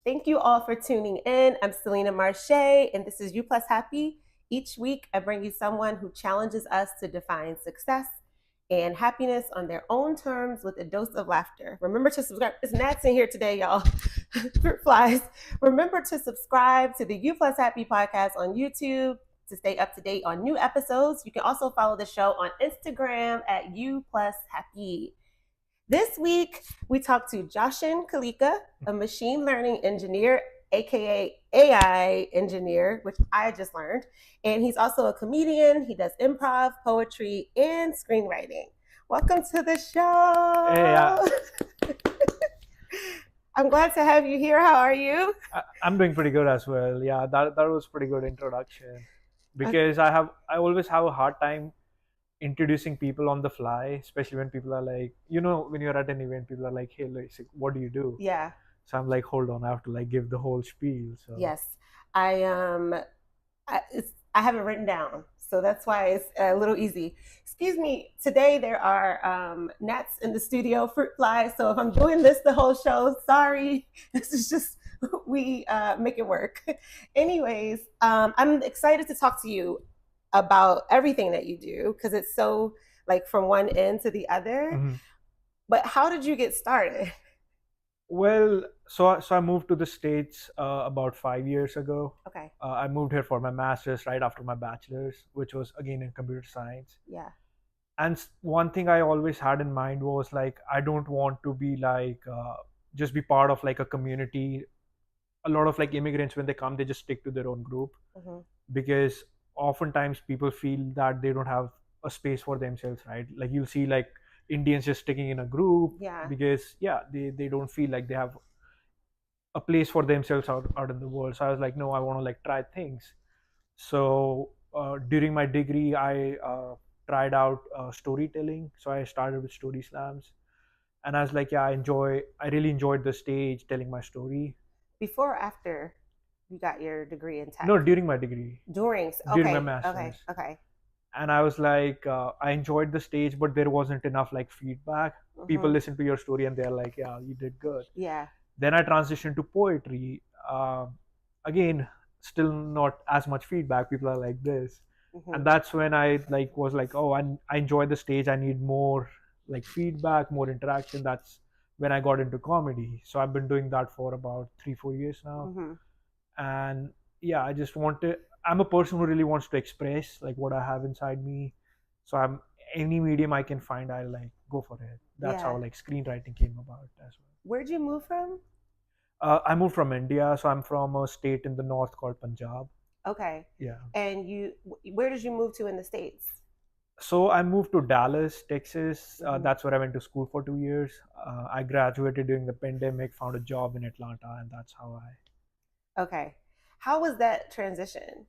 Thank you all for tuning in. I'm Selena Marche, and this is You Plus Happy. Each week, I bring you someone who challenges us to define success and happiness on their own terms with a dose of laughter. Remember to subscribe. It's gnats in here today, y'all. Fruit flies. Remember to subscribe to the You Plus Happy podcast on YouTube to stay up to date on new episodes. You can also follow the show on Instagram at You Plus Happy. This week, we talked to Jashan Kaleka, a machine learning engineer, aka AI engineer, which I just learned. And he's also a comedian. He does improv, poetry, and screenwriting. Welcome to the show. Hey, I'm glad to have you here. How are you? I'm doing pretty good as well. Yeah, that was pretty good introduction because I always have a hard time introducing people on the fly, especially when people are like, when you're at an event, people are like, hey, like, what do you do? Yeah. So I'm like, hold on, I have to like give the whole spiel. So Yes, I have it written down, so that's why it's a little easy. Excuse me. Today there are gnats in the studio, fruit flies. So if I'm doing this the whole show, sorry. This is just we make it work. Anyways, I'm excited to talk to you about everything that you do because it's so like from one end to the other. Mhm. But how did you get started? Well, so I moved to the States about 5 years ago. Okay. I moved here for my master's right after my bachelor's, which was again in computer science. Yeah. And one thing I always had in mind was like, I don't want to be like just be part of like a community. A lot of like immigrants, when they come, they just stick to their own group Mm-hmm. because oftentimes people feel that they don't have a space for themselves, right? Like you'll see like Indians just sticking in a group Yeah. because they don't feel like they have a place for themselves out in the world. So I was like, no, I want to like try things. So during my degree, I tried out storytelling. So I started with story slams, and I was like, yeah, I really enjoyed the stage telling my story. Before or after you got your degree in tech? No, during my degree, During. during my Okay. master's. Okay. And I was like, I enjoyed the stage, but there wasn't enough like feedback. People Mm-hmm. listen to your story and they're like, yeah, you did good. Yeah. Then I transitioned to poetry. Again, still not as much feedback. People are like this, Mm-hmm. and that's when I like was like, oh, I enjoy the stage. I need more like feedback, more interaction. That's when I got into comedy. So I've been doing that for about 3-4 years now, Mm-hmm. and yeah, I just want to. I'm a person who really wants to express like what I have inside me. So I'm any medium I can find, I like go for it. That's Yeah. how like screenwriting came about as well. Where'd you move from? I moved from India, so I'm from a state in the north called Punjab. Okay. Yeah. And where did you move to in the States? So I moved to Dallas, Texas. Mhm. That's where I went to school for 2 years. I graduated during the pandemic, found a job in Atlanta, and that's how I Okay. How was that transition?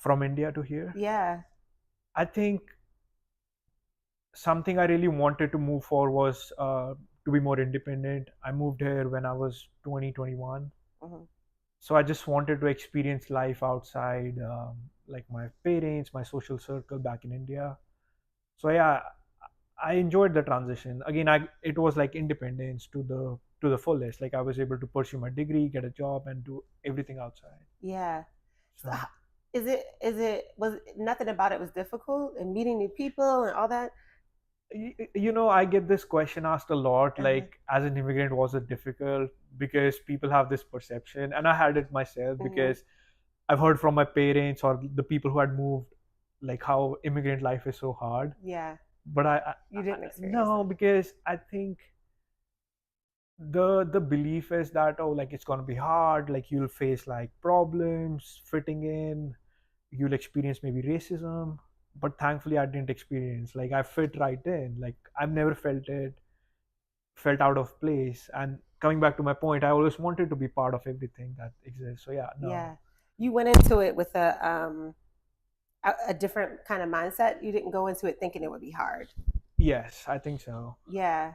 from India to here. Yeah. I think something I really wanted to move for was to be more independent. I moved here when I was 2021. Mm-hmm. So I just wanted to experience life outside, like my parents, my social circle back in India. So yeah, I enjoyed the transition. Again, it was like independence to the fullest. Like I was able to pursue my degree, get a job, and do everything outside. Yeah. So So was nothing about it was difficult and meeting new people and all that? I get this question asked a lot, Uh-huh. like as an immigrant, was it difficult? Because people have this perception, and I had it myself Mhm. because I've heard from my parents or the people who had moved, like how immigrant life is so hard. Yeah. But You didn't experience no, it. because I think the belief is that, oh, like it's gonna be hard, like you'll face like problems fitting in, you'll experience maybe racism. But thankfully I didn't experience, like I fit right in, like I've never felt out of place. And coming back to my point, I always wanted to be part of everything that exists. So yeah, no. Yeah. You went into it with a different kind of mindset. You didn't go into it thinking it would be hard. Yes, I think so. Yeah.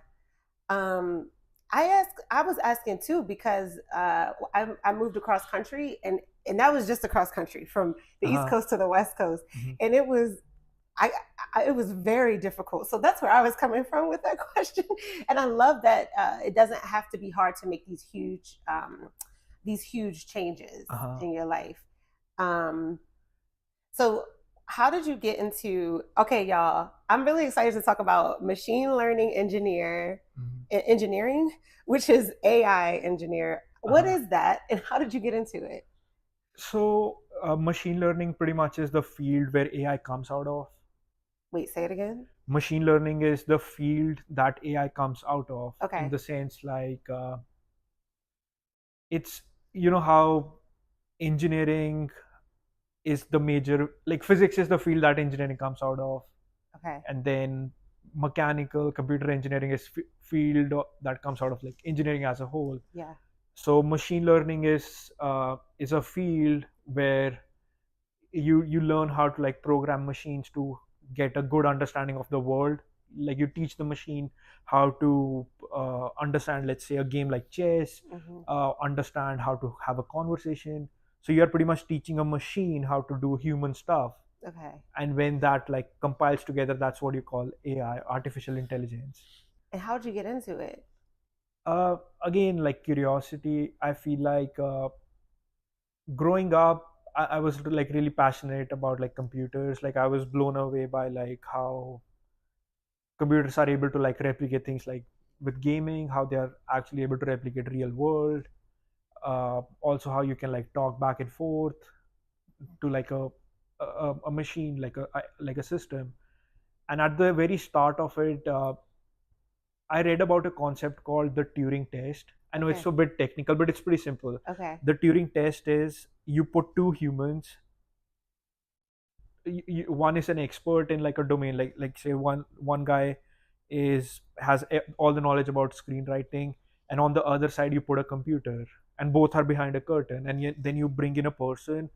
Um, I was asking too because I moved across country and that was just across country from the East Uh-huh. Coast to the West Coast, Mhm. and it was I, it was very difficult. So that's where I was coming from with that question. And I love that it doesn't have to be hard to make these huge changes Uh-huh. in your life. Um, so how did you get into? Okay, y'all, I'm really excited to talk about machine learning Mhm. engineering, which is AI engineer. What Uh-huh. is that, and how did you get into it? So, machine learning pretty much is the field where AI comes out of. Wait, say it again. Machine learning is the field that AI comes out of, in Okay. the sense like it's, you know how engineering is the major, like physics is the field that engineering comes out of, Okay. and then mechanical computer engineering is field that comes out of like engineering as a whole. Yeah. So machine learning is a field where you learn how to like program machines to get a good understanding of the world. Like you teach the machine how to understand, let's say, a game like chess, Hmm. understand how to have a conversation. So you're pretty much teaching a machine how to do human stuff. Okay. And when that like compiles together, that's what you call AI, artificial intelligence. And how'd you get into it? uh, Again, like curiosity, I feel like growing up, I was like really passionate about like computers. Like I was blown away by like how computers are able to like replicate things, like with gaming, how they are actually able to replicate real world. Also how you can like talk back and forth to like a machine, like a system. And at the very start of it, I read about a concept called the Turing test. I know it's Okay. a bit technical, but it's pretty simple. Okay. The Turing test is you put two humans. One is an expert in like a domain, like say one guy has all the knowledge about screenwriting, and on the other side you put a computer, and both are behind a curtain, and yet, then you bring in a person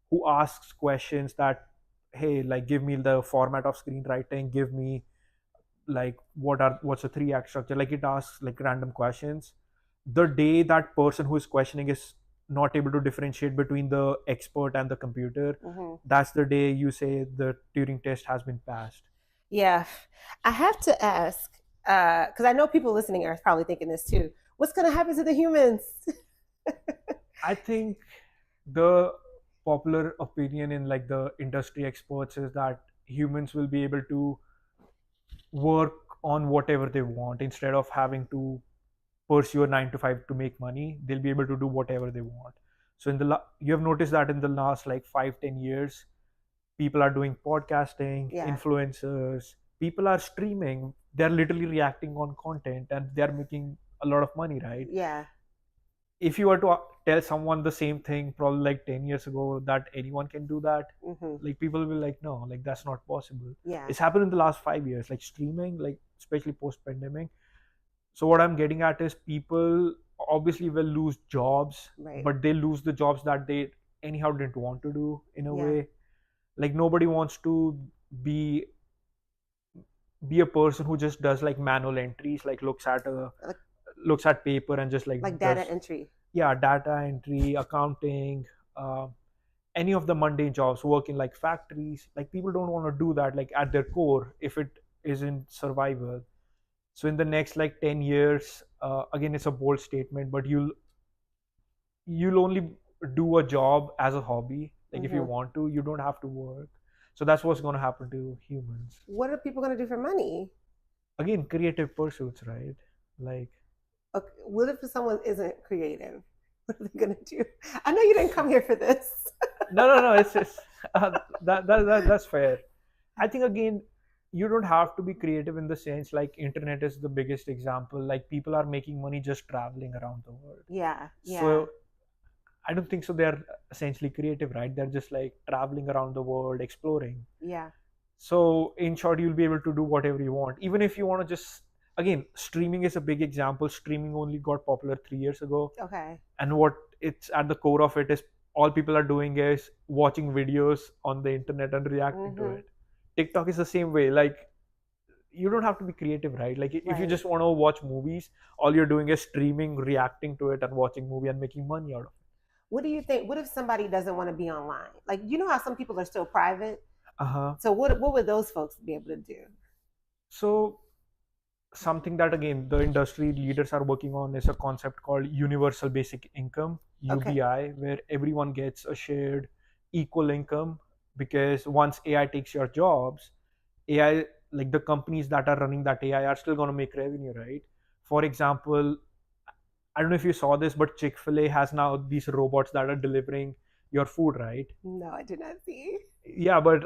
who asks questions that, hey, like give me the format of screenwriting, give me like what's a three act structure, like it asks like random questions. The day that person who is questioning is not able to differentiate between the expert and the computer, Hmm. that's the day you say the Turing test has been passed. Yeah. I have to ask, because I know people listening are probably thinking this too. What's going to happen to the humans? I think the popular opinion in like the industry experts is that humans will be able to work on whatever they want instead of having to pursue a 9 to 5 to make money. They'll be able to do whatever they want. So you have noticed that in the last like 5-10 years, people are doing podcasting, Yeah. influencers, people are streaming, they're literally reacting on content, and they're making a lot of money, right? Yeah. If you were to tell someone the same thing probably like 10 years ago, that anyone can do that, Hmm. like people will like, no, like that's not possible. Yeah. It's happened in the last 5 years, like streaming, like especially post pandemic. So what I'm getting at is people obviously will lose jobs, Right. but they lose the jobs that they anyhow didn't want to do, in a Yeah. way. Like nobody wants to be be a person who just does like manual entries, like Like, looks at paper and just like like data does, entry. yeah, data entry, accounting, uh, any of the mundane jobs, work in like factories. Like people don't want to do that, like at their core, if it isn't survival. So in the next like 10 years, again, it's a bold statement, but you'll only do a job as a hobby. Like if you Hmm. want to, you don't have to work. So that's what's going to happen to humans. What are people going to do for money? Again, creative pursuits, right? Like, Okay, what if someone isn't creative? What are they going to do? I know you didn't come here for this. no, it's that's fair. I think again, you don't have to be creative in the sense like internet is the biggest example. Like people are making money just traveling around the world. Yeah. Yeah. So I don't think so. They're essentially creative, right? They're just like traveling around the world, exploring. Yeah. So in short, you'll be able to do whatever you want, even if you want to just, again, streaming is a big example. Streaming only got popular 3 years ago, Okay. and what it's at the core of it is all people are doing is watching videos on the internet and reacting to Hmm. it. TikTok is the same way. Like you don't have to be creative, right? Like if you Right. just want to watch movies, all you're doing is streaming, reacting to it, and watching movie and making money out of it. What do you think? What if somebody doesn't want to be online? Like, you know how some people are still private? Uh-huh. So what would those folks be able to do? So something that again the industry leaders are working on is a concept called universal basic income, Okay. UBI, where everyone gets a shared equal income, because once AI takes your jobs, AI, like the companies that are running that AI are still going to make revenue, right? For example, I don't know if you saw this, but Chick-fil-A has now these robots that are delivering your food, right? No, I did not see. Yeah, but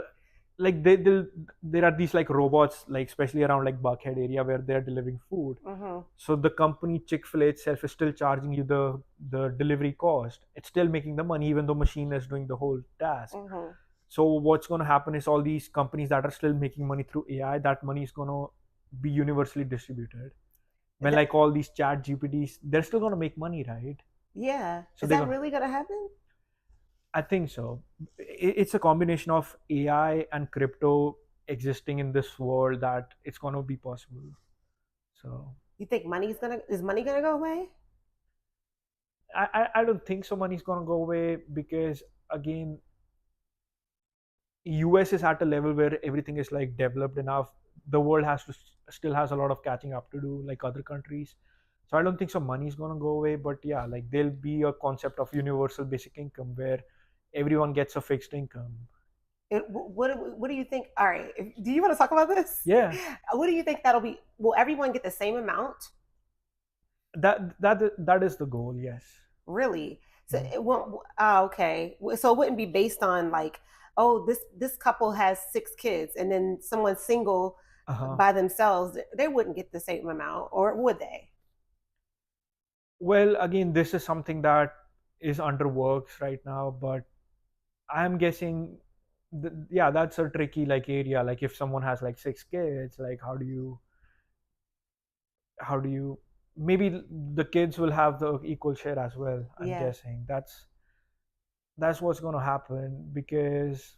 like there are these like robots, like especially around like Buckhead area where they're delivering food. Mm-hmm. So the company Chick-fil-A itself is still charging you the delivery cost. It's still making the money even though machine is doing the whole task. Mm-hmm. So what's going to happen is all these companies that are still making money through AI, that money is going to be universally distributed. When That, like all these chat GPTs, they're still going to make money, right? yeah. So Is they're that going to, really gonna happen? I think so. It's a combination of AI and crypto existing in this world that it's going to be possible. So You think is money gonna go away? I don't think so money's going to go away, because again, US is at a level where everything is like developed enough. The world has to still has a lot of catching up to do, like other countries. So I don't think so money is going to go away, but yeah, like there'll be a concept of universal basic income where everyone gets a fixed income. What do you think? All right, do you want to talk about this? Yeah, What do you think that'll be? Will everyone get the same amount? that is the goal. Yes. Really? So Mhm. it won't. Okay. So it wouldn't be based on like, oh, this couple has 6 kids, and then someone single Uh-huh. by themselves. They wouldn't get the same amount, or would they? Well, again, this is something that is under works right now, but I'm guessing, yeah, that's a tricky like area. Like if someone has like 6 kids, like how do you maybe the kids will have the equal share as well. I'm Yeah. guessing that's what's going to happen, because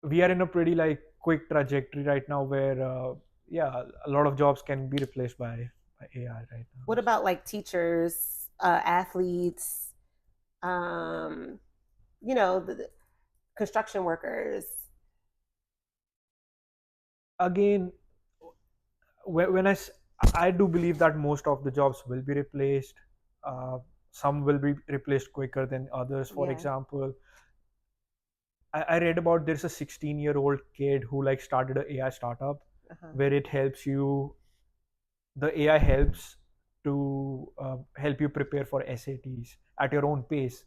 we are in a pretty like quick trajectory right now where yeah, a lot of jobs can be replaced by AI right now. What about like teachers, athletes, um, the construction workers? Again, when I do believe that most of the jobs will be replaced. Uh, some will be replaced quicker than others. For Yeah. example, I read about there's a 16-year-old kid who like started a AI startup Uh-huh. where it helps you. The AI helps to help you prepare for SATs at your own pace,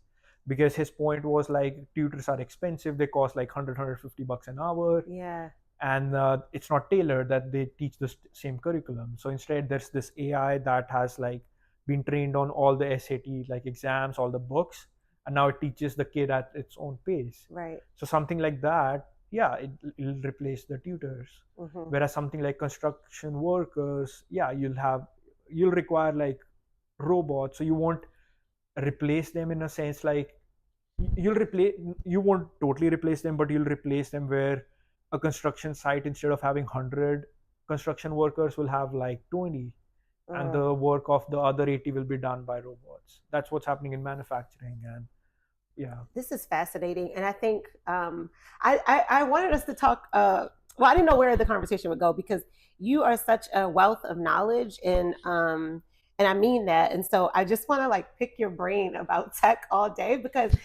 because his point was like tutors are expensive. They cost like 100 $150 an hour, Yeah. and it's not tailored that they teach the same curriculum. So instead there's this AI that has like been trained on all the SAT like exams, all the books, and now it teaches the kid at its own pace. Right. So something like that, yeah, it'll replace the tutors. Mm-hmm. Whereas something like construction workers, yeah, you'll require like robots. So you won't replace them in a sense, like you'll replace you won't totally replace them, but you'll replace them where a construction site, instead of having 100 construction workers, will have like 20, and Mm. the work of the other 80 will be done by robots. That's what's happening in manufacturing. And yeah. This is fascinating, and I think I wanted us to talk. Well, I didn't know where the conversation would go because you are such a wealth of knowledge, and I mean that. And so I just want to like pick your brain about tech all day because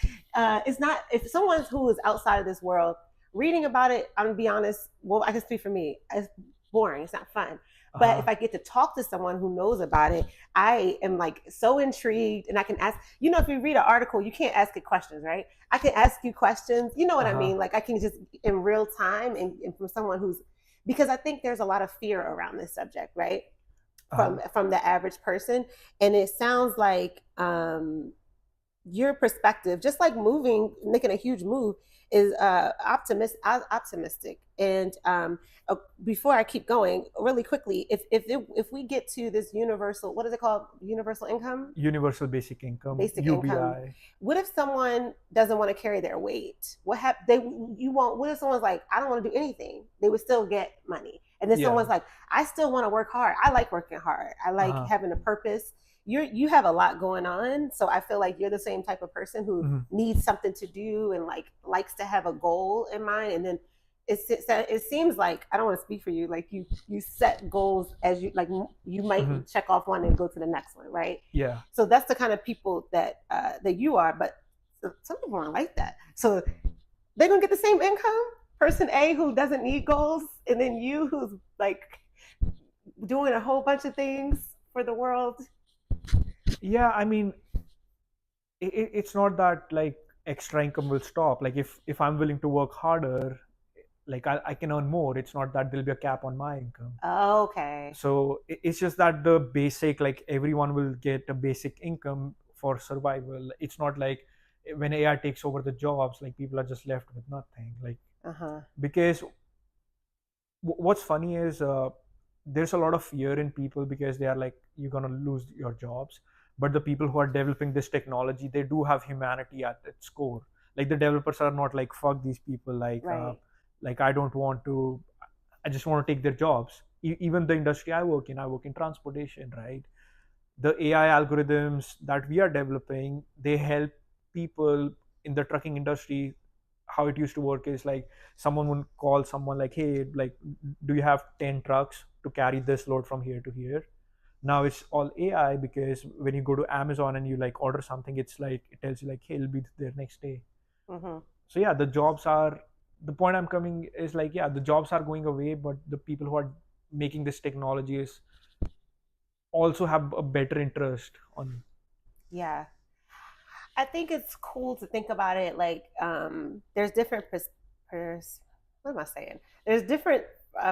it's not if someone who is outside of this world reading about it. I'm gonna be honest. Well, I can speak for me. It's boring. It's not fun. But if Uh-huh. I get to talk to someone who knows about it, I am like so intrigued, and I can ask. If you read an article, you can't ask it questions, right? I can ask you questions. You know what I Uh-huh. mean? Like I can just in real time, and from someone who's because I think there's a lot of fear around this subject, right? Uh-huh. From the average person, and it sounds like your perspective, just like making a huge move, is optimistic. And before I keep going, really quickly, if we get to this universal, what is it called? Universal income, Universal basic income, basic income. UBI. What if someone doesn't want to carry their weight? They you won't. What if someone's like, I don't want to do anything? They would still get money. And then Yeah. someone's like, I still want to work hard. I like working hard. I like Uh-huh. having a purpose. you have a lot going on, so I feel like you're the same type of person who Mhm. needs something to do and like likes to have a goal in mind, and then it seems like, I don't want to speak for you, like you set goals as you like, you might Mhm. check off one and go to the next one, right? Yeah. So that's the kind of people that that you are, but some people aren't like that. So they're gonna get the same income. Person A who doesn't need goals, and then you who's like doing a whole bunch of things for the world. Yeah, I mean, it's not that like extra income will stop. Like if I'm willing to work harder, like I can earn more. It's not that there'll be a cap on my income. Okay. So it's just that the basic, like everyone will get a basic income for survival. It's not like when AI takes over the jobs, like people are just left with nothing. Like Uh-huh. because what's funny is there's a lot of fear in people because they are like, you're gonna lose your jobs. But the people who are developing this technology, they do have humanity at its core. Like the developers are not like, fuck these people, Right. like I don't want to, I just want to take their jobs. Even the industry I work in transportation, right? The AI algorithms that we are developing, they help people in the trucking industry. How it used to work is like someone would call someone like, hey, like, do you have 10 trucks to carry this load from here to here? Now it's all AI, because when you go to Amazon and you like order something, it's like it tells you like, hey, it'll be there next day. Mm-hmm. So yeah, the jobs are, the point I'm coming is like, yeah, the jobs are going away, but the people who are making this technology is also have a better interest on. Yeah. I think it's cool to think about it like, there's different what am I saying? There's different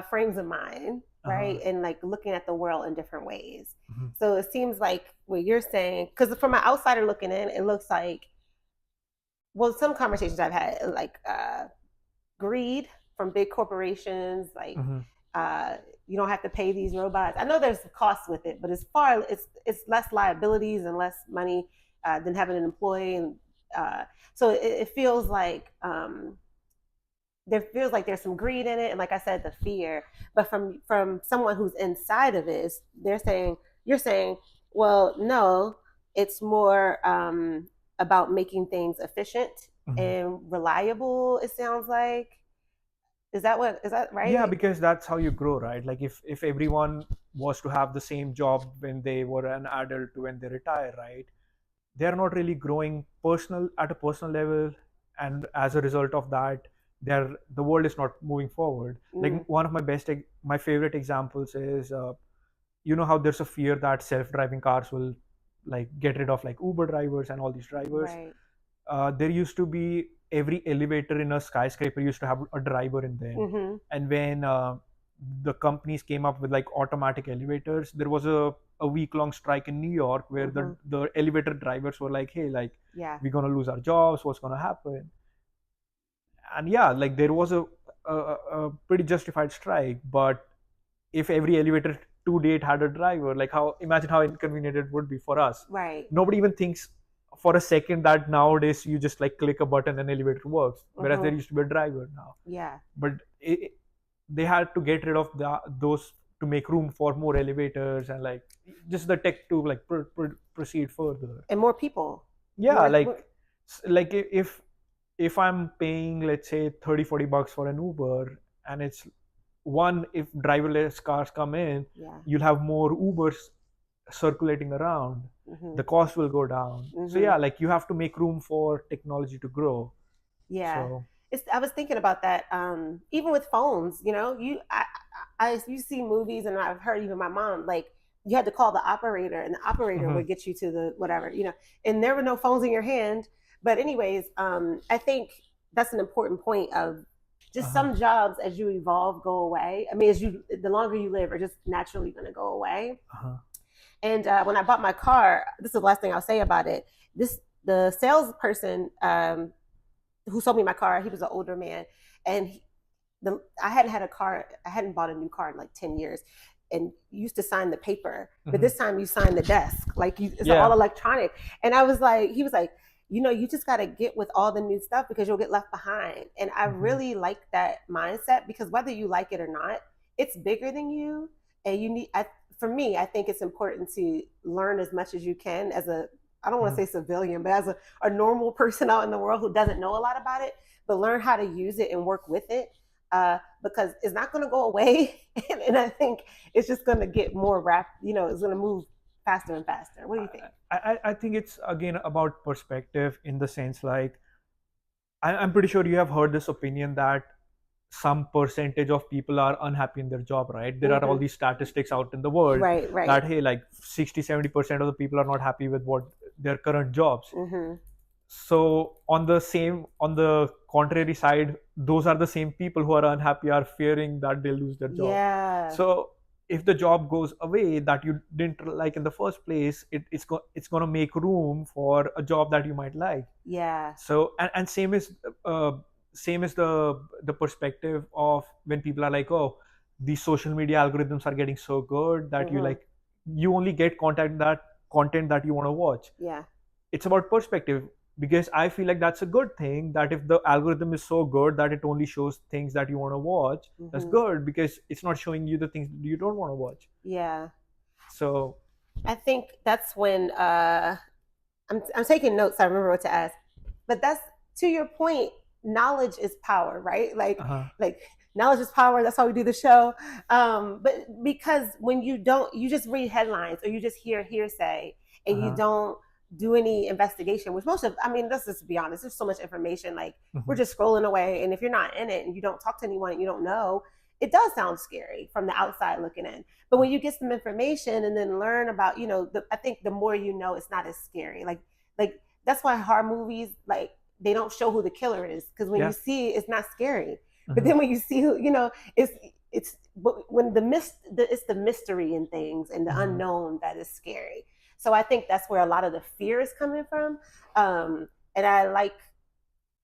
frames of mind, Uh-huh. right? And like looking at the world in different ways. Mhm. So it seems like what you're saying, because from an outsider looking in, it looks like, well, some conversations I've had, like greed from big corporations, like Mhm. uh, you don't have to pay these robots. I know there's costs with it, but it's less liabilities and less money than having an employee, and so it feels like, there feels like there's some greed in it, and like I said, the fear. But from someone who's inside of it, they're saying, you're saying, well, no, it's more about making things efficient Mhm. and reliable. It sounds like, is that Yeah, right? because that's how you grow, right? Like if everyone was to have the same job when they were an adult to when they retire, right? They're not really growing personal at a personal level, and as a result of that, the world is not moving forward. Like Mm, one of my favorite examples is, you know how there's a fear that self-driving cars will like get rid of like Uber drivers and all these drivers. right. There used to be, every elevator in a skyscraper used to have a driver in them. Mm-hmm. And when the companies came up with like automatic elevators, there was a week-long strike in New York where Mm-hmm. the elevator drivers were like, hey, like Yeah. we're gonna lose our jobs, what's gonna happen? And yeah, like there was a pretty justified strike. But if every elevator to date had a driver, like how, imagine how inconvenient it would be for us. Right. Nobody even thinks for a second that nowadays you just like click a button and elevator works, whereas there Mm-hmm. used to be a driver now. Yeah. But they had to get rid of those to make room for more elevators, and like just the tech to like proceed further. And more people. Yeah, More. like if I'm paying, let's say, 30-40 bucks for an Uber, and it's one, if driverless cars come in, Yeah. you'll have more Ubers circulating around, Mm-hmm. the cost will go down. So Mm-hmm. yeah, like you have to make room for technology to grow. Yeah. So I was thinking about that. Even with phones, you see movies, and I've heard even my mom, like, you had to call the operator, and the operator mhm, would get you to the whatever, and there were no phones in your hand. But anyways, I think that's an important point of just uh-huh, some jobs as you evolve go away. I mean, the longer you live, are just naturally going to go away. uh-huh, And when I bought my car, this is the last thing I'll say about it. The salesperson who sold me my car, he was an older man, and I hadn't had a car, I hadn't bought a new car in like 10 years, and you used to sign the paper, but mhm. this time you sign the desk, like it's all Yeah. electronic. And I was like, he was like, you just got to get with all the new stuff because you'll get left behind. And I Mhm. really like that mindset, because whether you like it or not, it's bigger than you, and you need. for me, I think it's important to learn as much as you can as a, I don't want to Mhm. say civilian, but as a normal person out in the world who doesn't know a lot about it, but learn how to use it and work with it, because it's not going to go away. And I think it's just going to get more it's going to move faster and faster. What do you think? I think it's again about perspective in the sense like I'm pretty sure you have heard this opinion that some percentage of people are unhappy in their job, right? There are all Mm-hmm. these statistics out in the world Right, right. that hey, like 60-70% of the people are not happy with what their current jobs. Mm-hmm. So on the contrary side, those are the same people who are unhappy are fearing that they'll lose their job. Yeah, So if the job goes away that you didn't like in the first place, it's going to make room for a job that you might like. yeah. So and uh, same is the perspective of when people are like, oh, these social media algorithms are getting so good that Mm-hmm. you only get content that you want to watch. Yeah. It's about perspective, because I feel like that's a good thing, that if the algorithm is so good that it only shows things that you want to watch, that's Mm-hmm. good, because it's not showing you the things you don't want to watch. Yeah. So I think that's when I'm taking notes. So I remember what to ask. But that's, to your point. Knowledge is power, right? uh-huh, Like knowledge is power. That's how we do the show. But because when you don't, you just read headlines or you just hear hearsay and you uh-huh, don't do any investigation. Which most of, I mean, let's just be honest. There's so much information. Like we're mhm, just scrolling away, and if you're not in it and you don't talk to anyone and you don't know, it does sound scary from the outside looking in. But when you get some information and then learn about, I think the more you know, it's not as scary. Like that's why horror movies, like, they don't show who the killer is, because when you yeah, see it, it's not scary. But mhm, then when you see who, it's when it's the mystery in things and the mhm, unknown that is scary. So I think that's where a lot of the fear is coming from. And I like,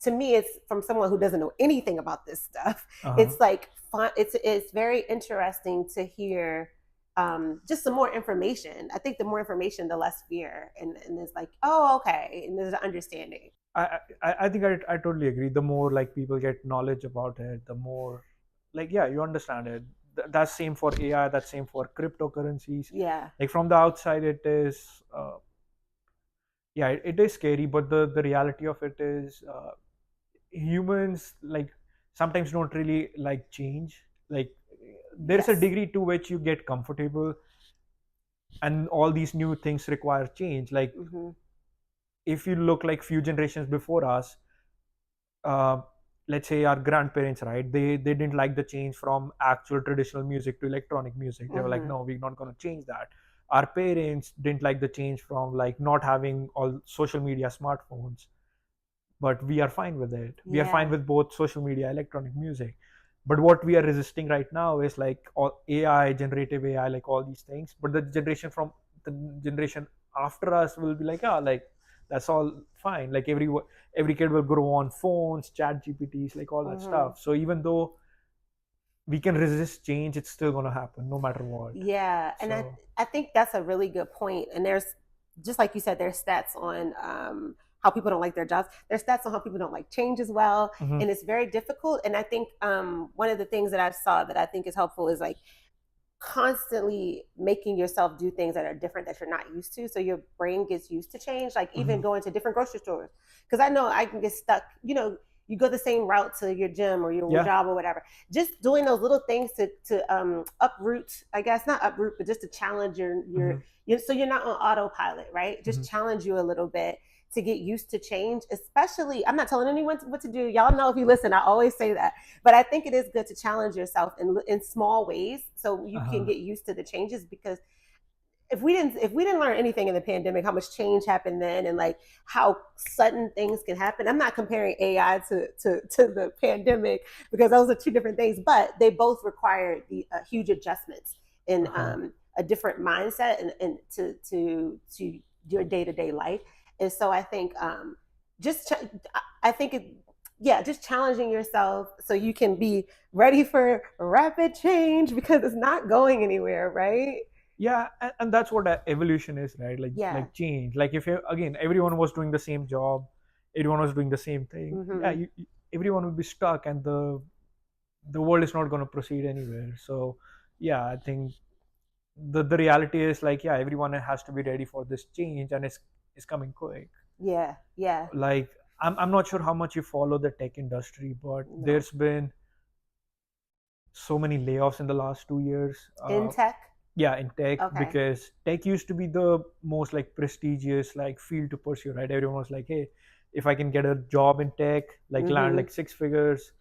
to me, it's from someone who doesn't know anything about this stuff. uh-huh. It's like fun. It's very interesting to hear just some more information. I think the more information, the less fear, and it's like, oh, okay, and there's an understanding. I think I totally agree. The more like people get knowledge about it, the more like yeah, you understand it. That's same for AI. That's same for cryptocurrencies. Yeah. Like from the outside, it is yeah, it is scary, but the reality of it is humans like sometimes don't really like change. Like there's a Yes. degree to which you get comfortable, and all these new things require change. Like Mm-hmm. if you look like few generations before us, uh, let's say our grandparents, right, they didn't like the change from actual traditional music to electronic music. They were like, Mm-hmm. no, we're not going to change that. Our parents didn't like the change from like not having all social media smartphones, but we are fine with it. We are fine Yeah. with both social media, electronic music. But what we are resisting right now is like all AI, generative AI, like all these things. But the generation after us will be like, ah, like that's all fine. Like every kid will grow on phones, chat GPTs, like all that Mm-hmm. stuff. So even though we can resist change, it's still gonna happen no matter what. Yeah, and I So I think that's a really good point. And there's, just like you said, there's stats on how people don't like their jobs. There's stats on how people don't like change as well, mhm, and it's very difficult. And I think one of the things that I saw that I think is helpful is like constantly making yourself do things that are different that you're not used to, so your brain gets used to change, like even mhm, going to different grocery stores, because I know I can get stuck, you go the same route to your gym or your yeah, job or whatever. Just doing those little things to uproot, I guess not uproot, but just to challenge mhm, so you're not on autopilot, right? Just mhm, challenge you a little bit to get used to change. Especially, I'm not telling anyone what to do. Y'all know, if you listen, I always say that. But I think it is good to challenge yourself in small ways so you can uh-huh, get used to the changes. Because if we didn't learn anything in the pandemic, how much change happened then, and like how sudden things can happen. I'm not comparing AI to the pandemic, because those are two different things, but they both require the huge adjustments in uh-huh. a different mindset and to your day-to-day life. And so I think just I think it yeah, just challenging yourself so you can be ready for rapid change, because it's not going anywhere, right? Yeah, and that's what evolution is, right? Yeah. Like change. Like if you again everyone was doing the same job, everyone was doing the same thing, yeah, Mm-hmm. everyone would be stuck, and the world is not going to proceed anywhere. So yeah, I think the reality is like, yeah, everyone has to be ready for this change, and it's coming quick. Yeah, yeah. Like, I'm not sure how much you follow the tech industry, but No. there's been so many layoffs in the last 2 years. In tech? Yeah, in tech, Okay. because tech used to be the most like prestigious like field to pursue, right? Everyone was like, hey, if I can get a job in tech, like land Mm-hmm. like 6 figures,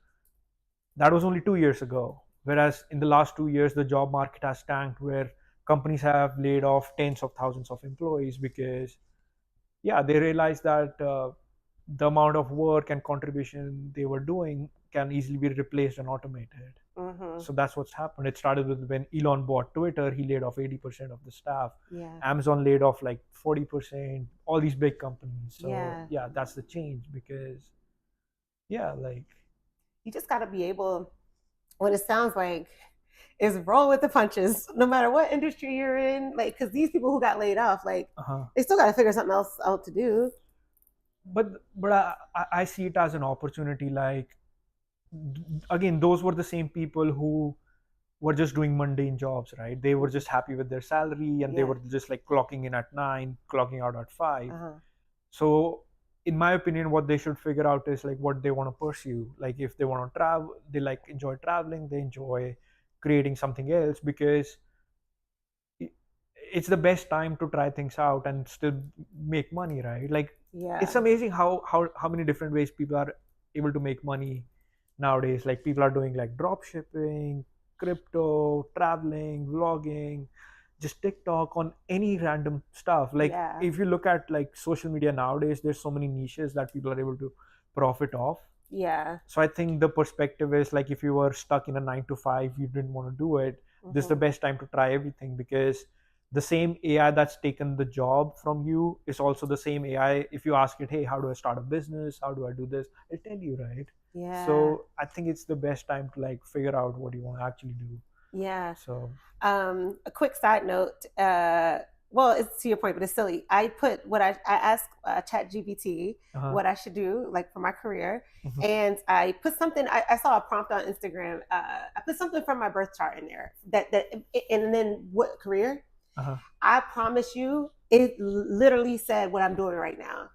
that was only 2 years ago. Whereas in the last 2 years, the job market has tanked, where companies have laid off tens of thousands of employees because, yeah, they realized that the amount of work and contribution they were doing can easily be replaced and automated. Mm-hmm. So that's what's happened. It started with when Elon bought Twitter, he laid off 80% of the staff. Yeah. Amazon laid off like 40%, all these big companies. So Yeah. yeah, that's the change because, yeah, like, You just got to be able, what it sounds like, is roll with the punches, no matter what industry you're in. Like, because these people who got laid off, like, uh-huh. they still got to figure something else out to do. But I see it as an opportunity. Like, again, those were the same people who were just doing mundane jobs, right? They were just happy with their salary, and they Yeah. were just like clocking in at 9, clocking out at 5. Uh-huh. So in my opinion, what they should figure out is like what they want to pursue. Like, if they want to travel, they like enjoy traveling, they enjoy creating something else, because it's the best time to try things out and still make money, right? Like, it's Yeah. amazing how many different ways people are able to make money nowadays. Like, people are doing like drop shipping, crypto, traveling, vlogging, just TikTok, on any random stuff. Like, Yeah. if you look at like social media nowadays, there's so many niches that people are able to profit off. Yeah. So I think the perspective is like, if you were stuck in a 9 to 5, you didn't want to do it, this is the Mm-hmm. best time to try everything, because the same AI that's taken the job from you is also the same AI. If you ask it, hey, how do I start a business, how do I do this, it'll tell you, right? Yeah. So I think it's the best time to like figure out what you want to actually do. Yeah. So A quick side note. Well, it's to your point, but it's silly. I put I asked Chat GPT uh-huh. what I should do, like for my career, Mhm. and I put something. I saw a prompt on Instagram. I put something from my birth chart in there. And then what career? Uh-huh. I promise you, it literally said what I'm doing right now.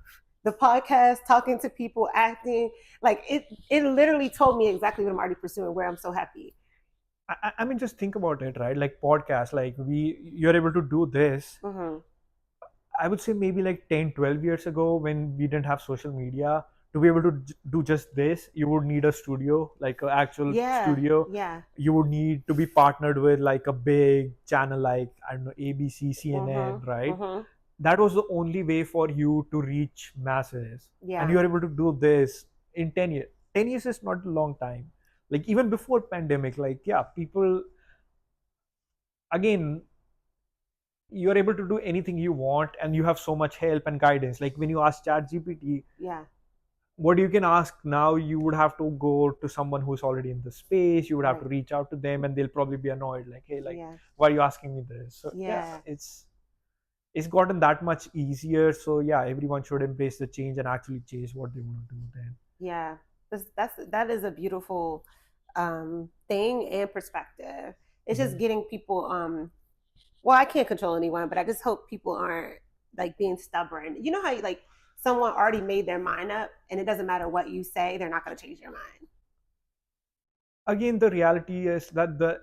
The podcast, talking to people, acting, like it literally told me exactly what I'm already pursuing. Where I'm so happy. I mean, just think about it, right? Like, podcast, like, you're able to do this. Mm-hmm. I would say maybe like 10, 12 years ago, when we didn't have social media, to be able to do just this, you would need a studio, like an actual Yeah, studio. yeah. You would need to be partnered with like a big channel, like, I don't know, ABC, CNN, Mm-hmm. right? Mm-hmm. That was the only way for you to reach masses. And Yeah. you're able to do this in 10 years. 10 years is not a long time. Like, even before pandemic, like, yeah, people, again, you're able to do anything you want, and you have so much help and guidance. Like, when you ask chat gpt Yeah. what you can ask now, you would have to go to someone who's already in the space, you would have to Right. reach out to them, and they'll probably be annoyed, like, hey, like, Yeah. why are you asking me this? So yeah, Yeah. it's gotten that much easier. So yeah, everyone should embrace the change and actually chase what they want to do then. Yeah. That is a beautiful thing and perspective. It's just Mhm. getting people well, I can't control anyone, but I just hope people aren't like being stubborn. You know how like someone already made their mind up and it doesn't matter what you say, they're not going to change their mind. Again, the reality is that the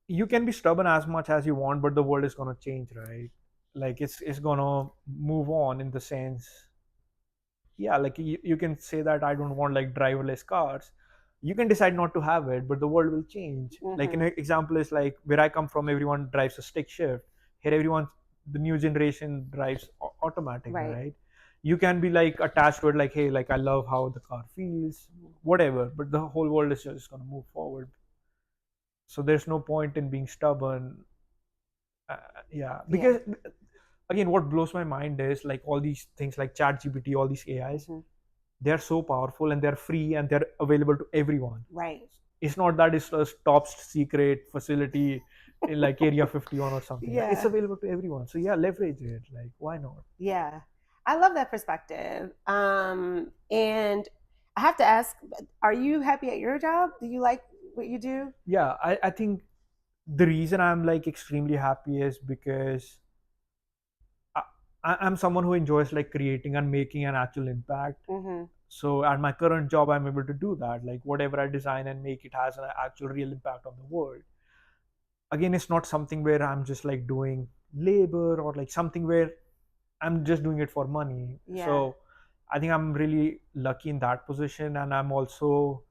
you can be stubborn as much as you want, but the world is going to change, right? Like, it's going to move on, in the sense, yeah, like, you can say that I don't want like driverless cars. You can decide not to have it, but the world will change. Like, an Mm-hmm. example is like, where I come from, everyone drives a stick shift. Here, everyone, the new generation drives automatic, Right. right? You can be like attached to it, like, hey, like, I love how the car feels, whatever, but the whole world is just going to move forward. So there's no point in being stubborn. uh, yeah, Yeah. because, again, what blows my mind is like all these things like chat gpt, all these ais, Mm-hmm. they're so powerful, and they're free, and they're available to everyone. Right. It's not that it's a top secret facility in like area 51 or something. It's Yeah. available to everyone. So yeah, leverage it. Like, why not? Yeah. I love that perspective. And I have to ask, are you happy at your job? Do you like what you do? Yeah, I think the reason I'm like extremely happy is because I, I'm someone who enjoys like creating and making an actual impact. Mm-hmm. So at my current job, I'm able to do that. Like whatever I design and make, it has an actual real impact on the world. Again, it's not something where I'm just like doing labor or like something where I'm just doing it for money. Yeah. So I think I'm really lucky in that position, and I'm also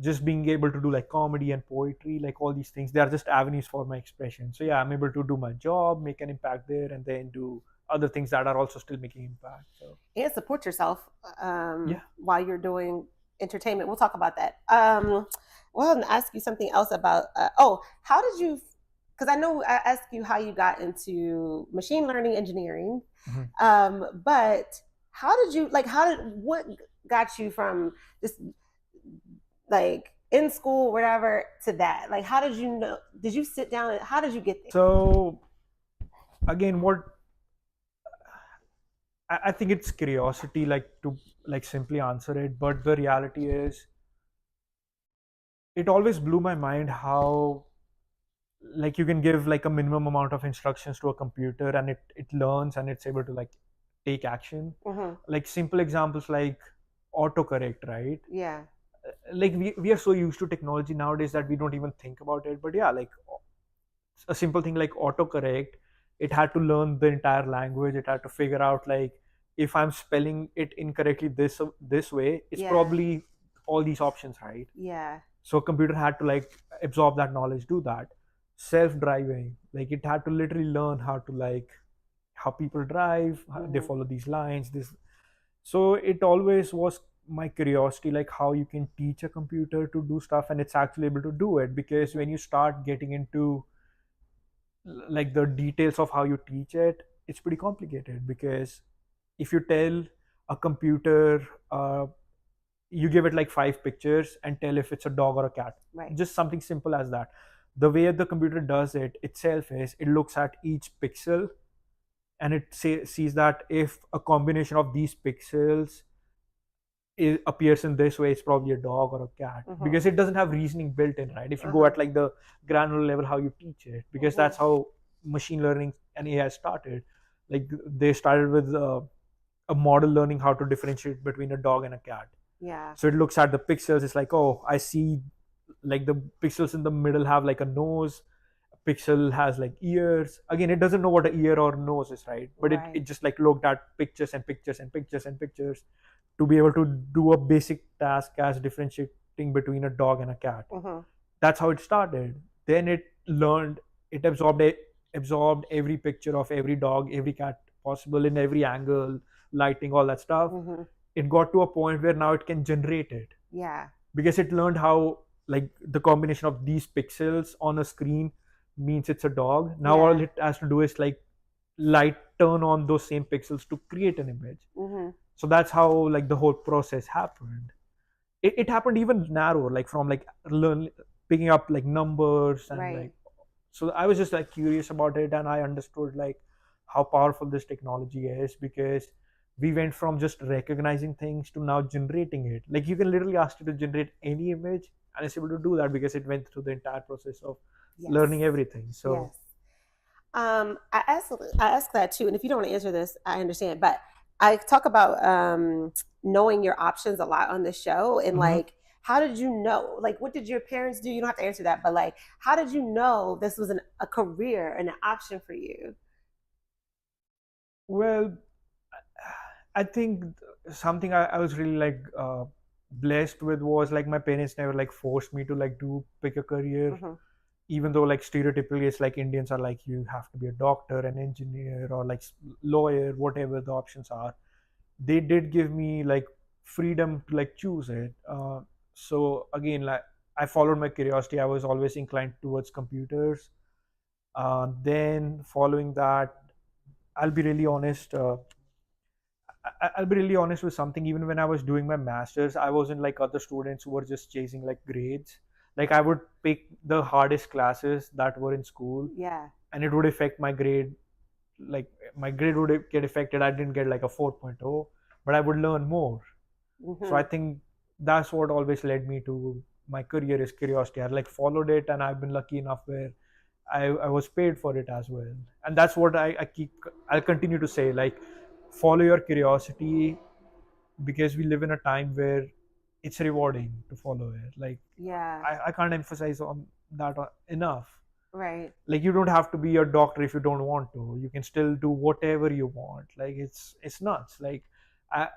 just being able to do like comedy and poetry, like all these things. They are just avenues for my expression. So yeah, I'm able to do my job, make an impact there, and then do other things that are also still making impact. So And support yourself yeah. while you're doing entertainment. We'll talk about that. Well, I'm gonna ask you something else about. How did you? Because I know I asked you how you got into machine learning engineering, Mhm. but how did you like? How did what got you from this like in school, whatever, to that? Like, how did you know? Did you sit down and how did you get there? So again, what I think it's curiosity, like to like simply answer it. But the reality is, it always blew my mind how like you can give like a minimum amount of instructions to a computer and it learns and it's able to like take action. Mm-hmm. Like simple examples like autocorrect, right? Yeah. Like we are so used to technology nowadays that we don't even think about it. But yeah, like a simple thing like autocorrect, it had to learn the entire language. It had to figure out like if I'm spelling it incorrectly this way, it's Yeah. probably all these options, right? Yeah. So computer had to like absorb that knowledge, do that. Self-driving, like it had to literally learn how to like how people drive, how they Mm-hmm. follow these lines, this. So it always was my curiosity, like how you can teach a computer to do stuff and it's actually able to do it. Because Mm-hmm. when you start getting into like the details of how you teach it, it's pretty complicated. Because if you tell a computer, you give it like 5 pictures and tell if it's a dog or a cat, Right. just something simple as that. The way the computer does it itself is it looks at each pixel and sees that if a combination of these pixels appears in this way, it's probably a dog or a cat. Mm-hmm. Because it doesn't have reasoning built in, right? If you go Uh-huh. at like the granular level how you teach it, because Mm-hmm. that's how machine learning and AI started. Like they started with a model learning how to differentiate between a dog and a cat. Yeah. So it looks at the pixels, it's like, oh, I see like the pixels in the middle have like a nose, a pixel has like ears. Again, it doesn't know what an ear or nose is, right? But it Right. just like looked at pictures and pictures and pictures and pictures to be able to do a basic task as differentiating between a dog and a cat. Mm-hmm. That's how it started. Then it learned, it absorbed every picture of every dog, every cat possible in every angle, lighting, all that stuff. Mm-hmm. It got to a point where now it can generate it. Yeah. Because it learned how like the combination of these pixels on a screen means it's a dog. Now all Yeah. it has to do is like light turn on those same pixels to create an image. Mm-hmm. So that's how like the whole process happened. It happened even narrower, like from like learn picking up like numbers and Right. like. So I was just like curious about it, and I understood like how powerful this technology is. Because we went from just recognizing things to now generating it. Like you can literally ask it to generate any image and it's able to do that because it went through the entire process of Yes. learning everything. So Yes. I ask that too, and if you don't want to answer this, I understand. But I talk about knowing your options a lot on the show, and mhm. like, how did you know? Like, what did your parents do? You don't have to answer that, but like, how did you know this was a career and an option for you? Well, I think something I was really like blessed with was like my parents never like forced me to like do pick a career. Mm-hmm. Even though like stereotypically it's like Indians are like you have to be a doctor, an engineer, or like lawyer, whatever the options are. They did give me like freedom to like choose it. So again, like I followed my curiosity. I was always inclined towards computers. Then following that, I'll be really honest. I'll be really honest with something. Even when I was doing my masters, I wasn't like other students who were just chasing like grades. Like I would pick the hardest classes that were in school, Yeah. and it would affect my grade. Like my grade would get affected. I didn't get like a 4.0, but I would learn more. So I Mm-hmm. think that's what always led me to my career is curiosity. I like followed it, and I've been lucky enough where I was paid for it as well. And that's what I'll continue to say, like, follow your curiosity, because we live in a time where it's rewarding to follow it. Like, Yeah. I can't emphasize on that enough. Right. Like, you don't have to be a doctor if you don't want to. You can still do whatever you want. Like, it's nuts. Like, I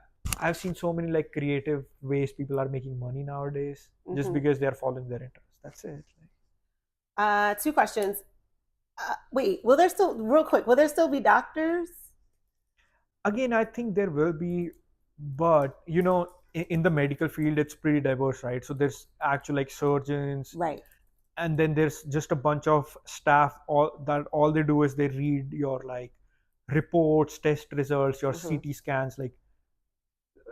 I've seen so many like creative ways people are making money nowadays just Mm-hmm. because they're following their interests. That's it. Two questions. Wait, will there still, real quick, will there still be doctors? Again, I think there will be, but in the medical field, it's pretty diverse, right? So there's actual like surgeons, Right. and then there's just a bunch of staff all they do is they read your like reports, test results, your Mm-hmm. CT scans. Like,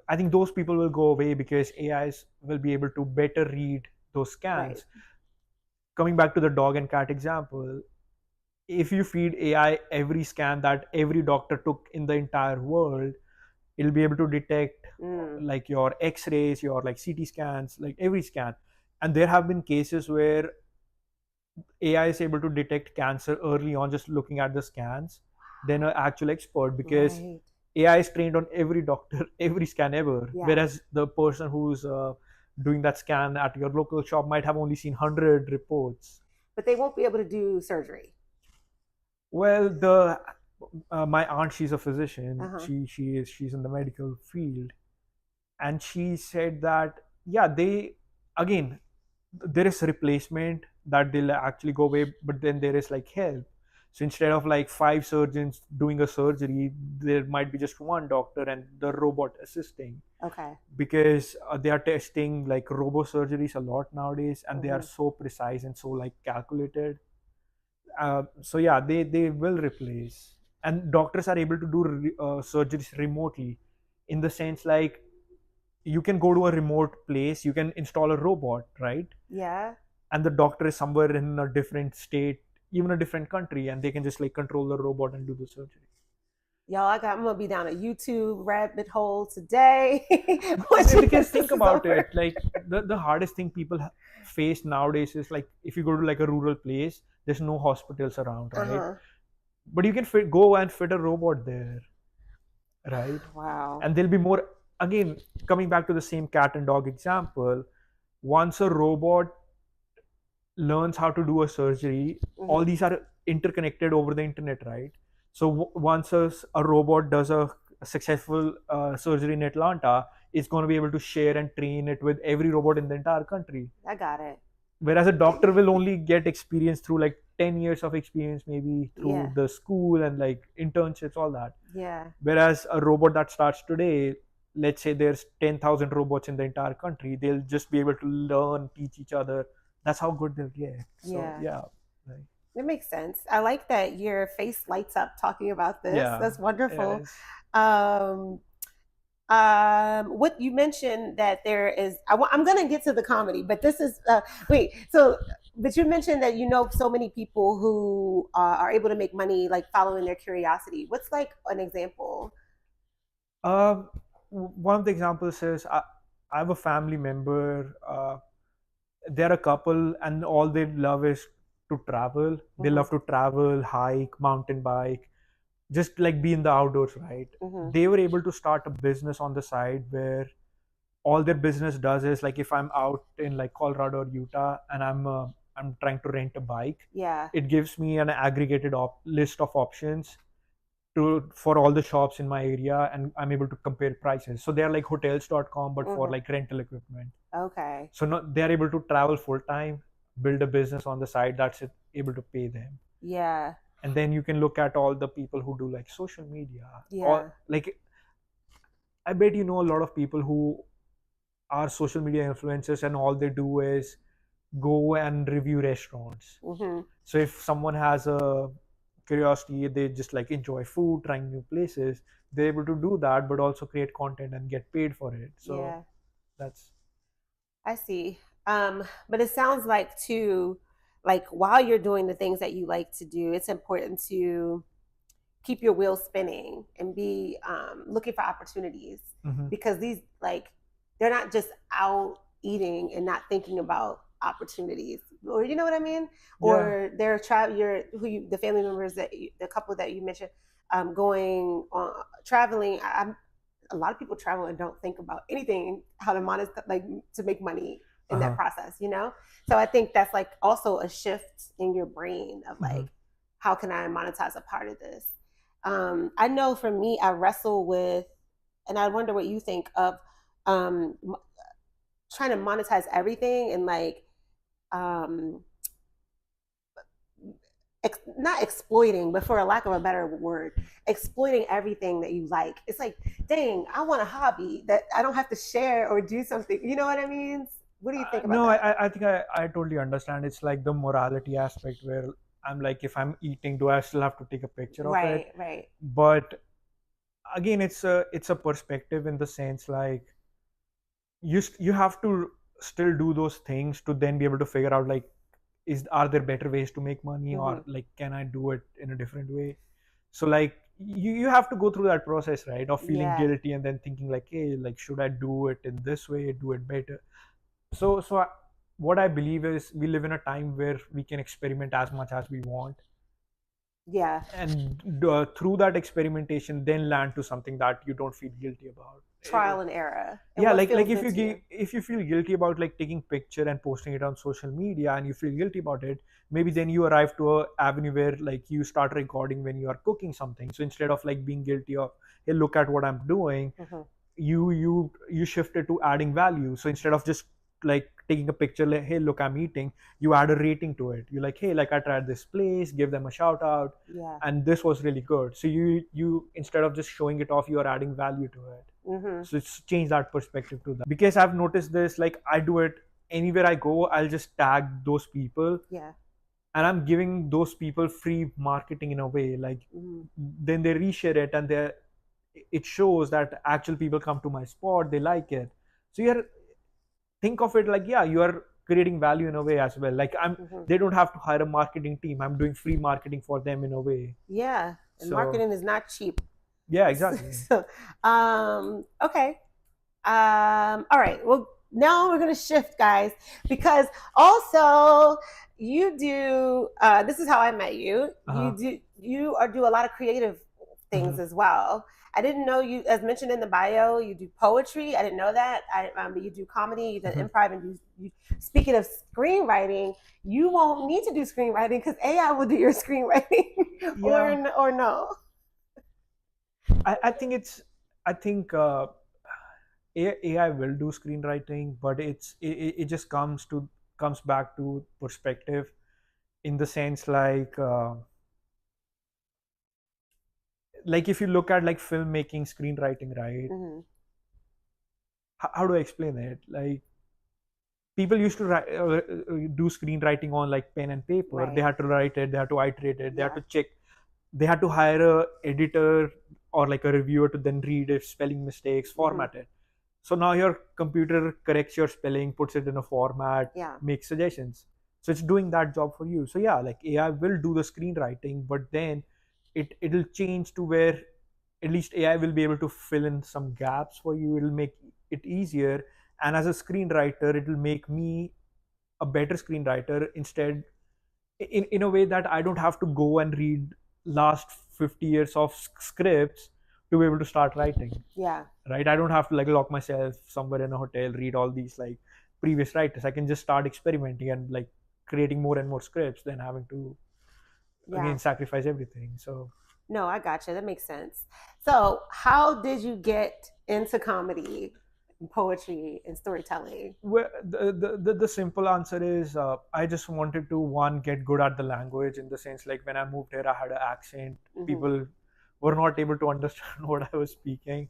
I think those people will go away because AIs will be able to better read those Right. scans. Coming back to the dog and cat example, if you feed AI every scan that every doctor took in the entire world, it'll be able to detect Mm. like your x-rays, your like CT scans, like every scan. And there have been cases where AI is able to detect cancer early on just looking at the scans than an actual expert, because Right. AI is trained on every doctor, every scan ever. Yeah. Whereas the person who's doing that scan at your local shop might have only seen 100 reports. But they won't be able to do surgery. Well, the my aunt, she's a Uh physician. huh. She's in the medical field, and she said that, yeah, they, again, there is replacement that they'll actually go away, but then there is like help. So instead of like five surgeons doing a surgery, there might be just one doctor and the robot assisting, Okay. because they are testing like robo surgeries a lot nowadays, and they are Mm-hmm. so precise and so like calculated. So yeah, they will replace, and doctors are able to do surgeries remotely, in the sense like, you can go to a remote place, you can install a robot, right? Yeah. And the doctor is somewhere in a different state, even a different country, and they can just like control the robot and do the surgery. Y'all, I'm gonna be down a YouTube rabbit hole today once Because this think is about over. it, like, the hardest thing people face nowadays is like, if you go to like a rural place, there's no hospitals around, Uh right? huh. But you can go and fit a robot there, right? Wow. And there'll be more. Again, coming back to the same cat and dog example, once a robot learns how to do a surgery, all Mm-hmm. these are interconnected over the internet, right? So once a robot does a successful surgery in Atlanta, it's going to be able to share and train it with every robot in the entire country. I got it. Whereas a doctor will only get experience through like 10 years of experience, maybe through Yeah. the school and like internships, all that. Yeah. Whereas a robot that starts today, let's say there's 10,000 robots in the entire country, they'll just be able to learn, teach each other. That's how good they'll get. So Yeah. yeah, like, It makes sense. I like that your face lights up talking about this. yeah, That's wonderful. yes. Um, what you mentioned that there is, I'm going to get to the comedy, but this is, wait, so, but you mentioned that you know so many people who are able to make money like following their curiosity. What's like an example? One of the examples is, I have a family member. They're a couple, and all they love is to travel. They Mm-hmm. love to travel, hike, mountain bike, just like be in the outdoors, right? Mm-hmm. They were able to start a business on the side where all their business does is like, if I'm out in like Colorado or Utah and I'm trying to rent a bike, Yeah. it gives me an aggregated list of options to for all the shops in my area, and I'm able to compare prices. So they're like hotels.com, but for Mm-hmm. like rental equipment. Okay. So no, they're able to travel full time, build a business on the side that's able to pay them. Yeah. And then you can look at all the people who do like social media, or Yeah. like, I bet you know a lot of people who are social media influencers, and all they do is go and review restaurants. Mm-hmm. So if someone has a curiosity, they just like enjoy food, trying new places, they're able to do that, but also create content and get paid for it. So Yeah. that's. I see. But it sounds like too, like while you're doing the things that you like to do, it's important to keep your wheels spinning and be looking for opportunities Mhm. because these like they're not just out eating and not thinking about opportunities. or you know what I mean? Yeah. Or they're the family members the couple that you mentioned, going on traveling. A lot of people travel and don't think about anything how to monetize, like to make money in that Uh-huh. process, you know. So I think that's like also a shift in your brain of Hmm. like, how can I monetize a part of this? I know for me, I wrestle with, and I wonder what you think of, um, trying to monetize everything and like, um, not exploiting, but for a lack of a better word, exploiting everything that you like. It's like, dang, I want a hobby that I don't have to share or do something. You know what I mean? What do you think about No, that? I think I totally understand. It's like the morality aspect where I'm like, if I'm eating, do I still have to take a picture of it? Right, right. But again, it's a perspective in the sense like you have to still do those things to then be able to figure out like, are there better ways to make money, Mm-hmm. or like can I do it in a different way? So like you have to go through that process, right, of feeling Yeah, guilty and then thinking like, hey, like should I do it in this way, do it better? So what I believe is we live in a time where we can experiment as much as we want, yeah. and through that experimentation then land to something that you don't feel guilty about. Trial and error, and Yeah, what like feels if good you to you. if you feel guilty about like taking picture and posting it on social media and you feel guilty about it, maybe then you arrive to a avenue where like you start recording when you are cooking something. So instead of like being guilty of, hey, look at what I'm doing, Mm-hmm. you shift it to adding value. So instead of just like taking a picture like, hey, look, I'm eating, you add a rating to it. You're like, hey, like I tried this place, give them a shout out, Yeah. and this was really good. So you instead of just showing it off, you are adding value to it. Mm-hmm. So it's change that perspective to that, because I've noticed this, like I do it anywhere I go, I'll just tag those people, Yeah. and I'm giving those people free marketing in a way, like Mm-hmm. then they reshare it, and they it shows that actual people come to my spot, they like it. So you're think of it like, yeah, you are creating value in a way as well. Like Mm-hmm. they don't have to hire a marketing team, I'm doing free marketing for them in a way. Yeah. And So marketing is not cheap. yeah, exactly. So, okay. All right. Well, now we're gonna shift, guys, because also you do. This is how I met you. Uh-huh. Do a lot of creative things Mhm. as well. I didn't know you, as mentioned in the bio, you do poetry. I didn't know that. But you do comedy, you do Mhm. improv, and speaking of screenwriting, you won't need to do screenwriting because AI will do your screenwriting, Yeah, or no. I think it's I think AI will do screenwriting, but it just comes back to perspective, in the sense like if you look at like filmmaking, screenwriting, right? Mm-hmm. How do I explain it? Like people used to do screenwriting on like pen and paper. They Right. had to write it, they had to iterate it, they had Yeah. to check, they had to hire a editor or like a reviewer to then read if spelling mistakes, Mm-hmm. format it. So now your computer corrects your spelling, puts it in a format, Yeah. makes suggestions. So it's doing that job for you. So yeah, like AI will do the screenwriting, but then it'll change to where at least AI will be able to fill in some gaps for you. It'll make it easier. And as a screenwriter, it'll make me a better screenwriter, instead in a way that I don't have to go and read last 50 years of scripts to be able to start writing. Yeah. Right? I don't have to like lock myself somewhere in a hotel, read all these like previous writers. I can just start experimenting and like creating more and more scripts than having to Yeah. again sacrifice everything. So No, I got you. That makes sense. So, how did you get into comedy, and poetry, and storytelling? well, the simple answer is I just wanted to one get good at the language, in the sense like when I moved here I had an accent, Mm-hmm. people were not able to understand what I was speaking.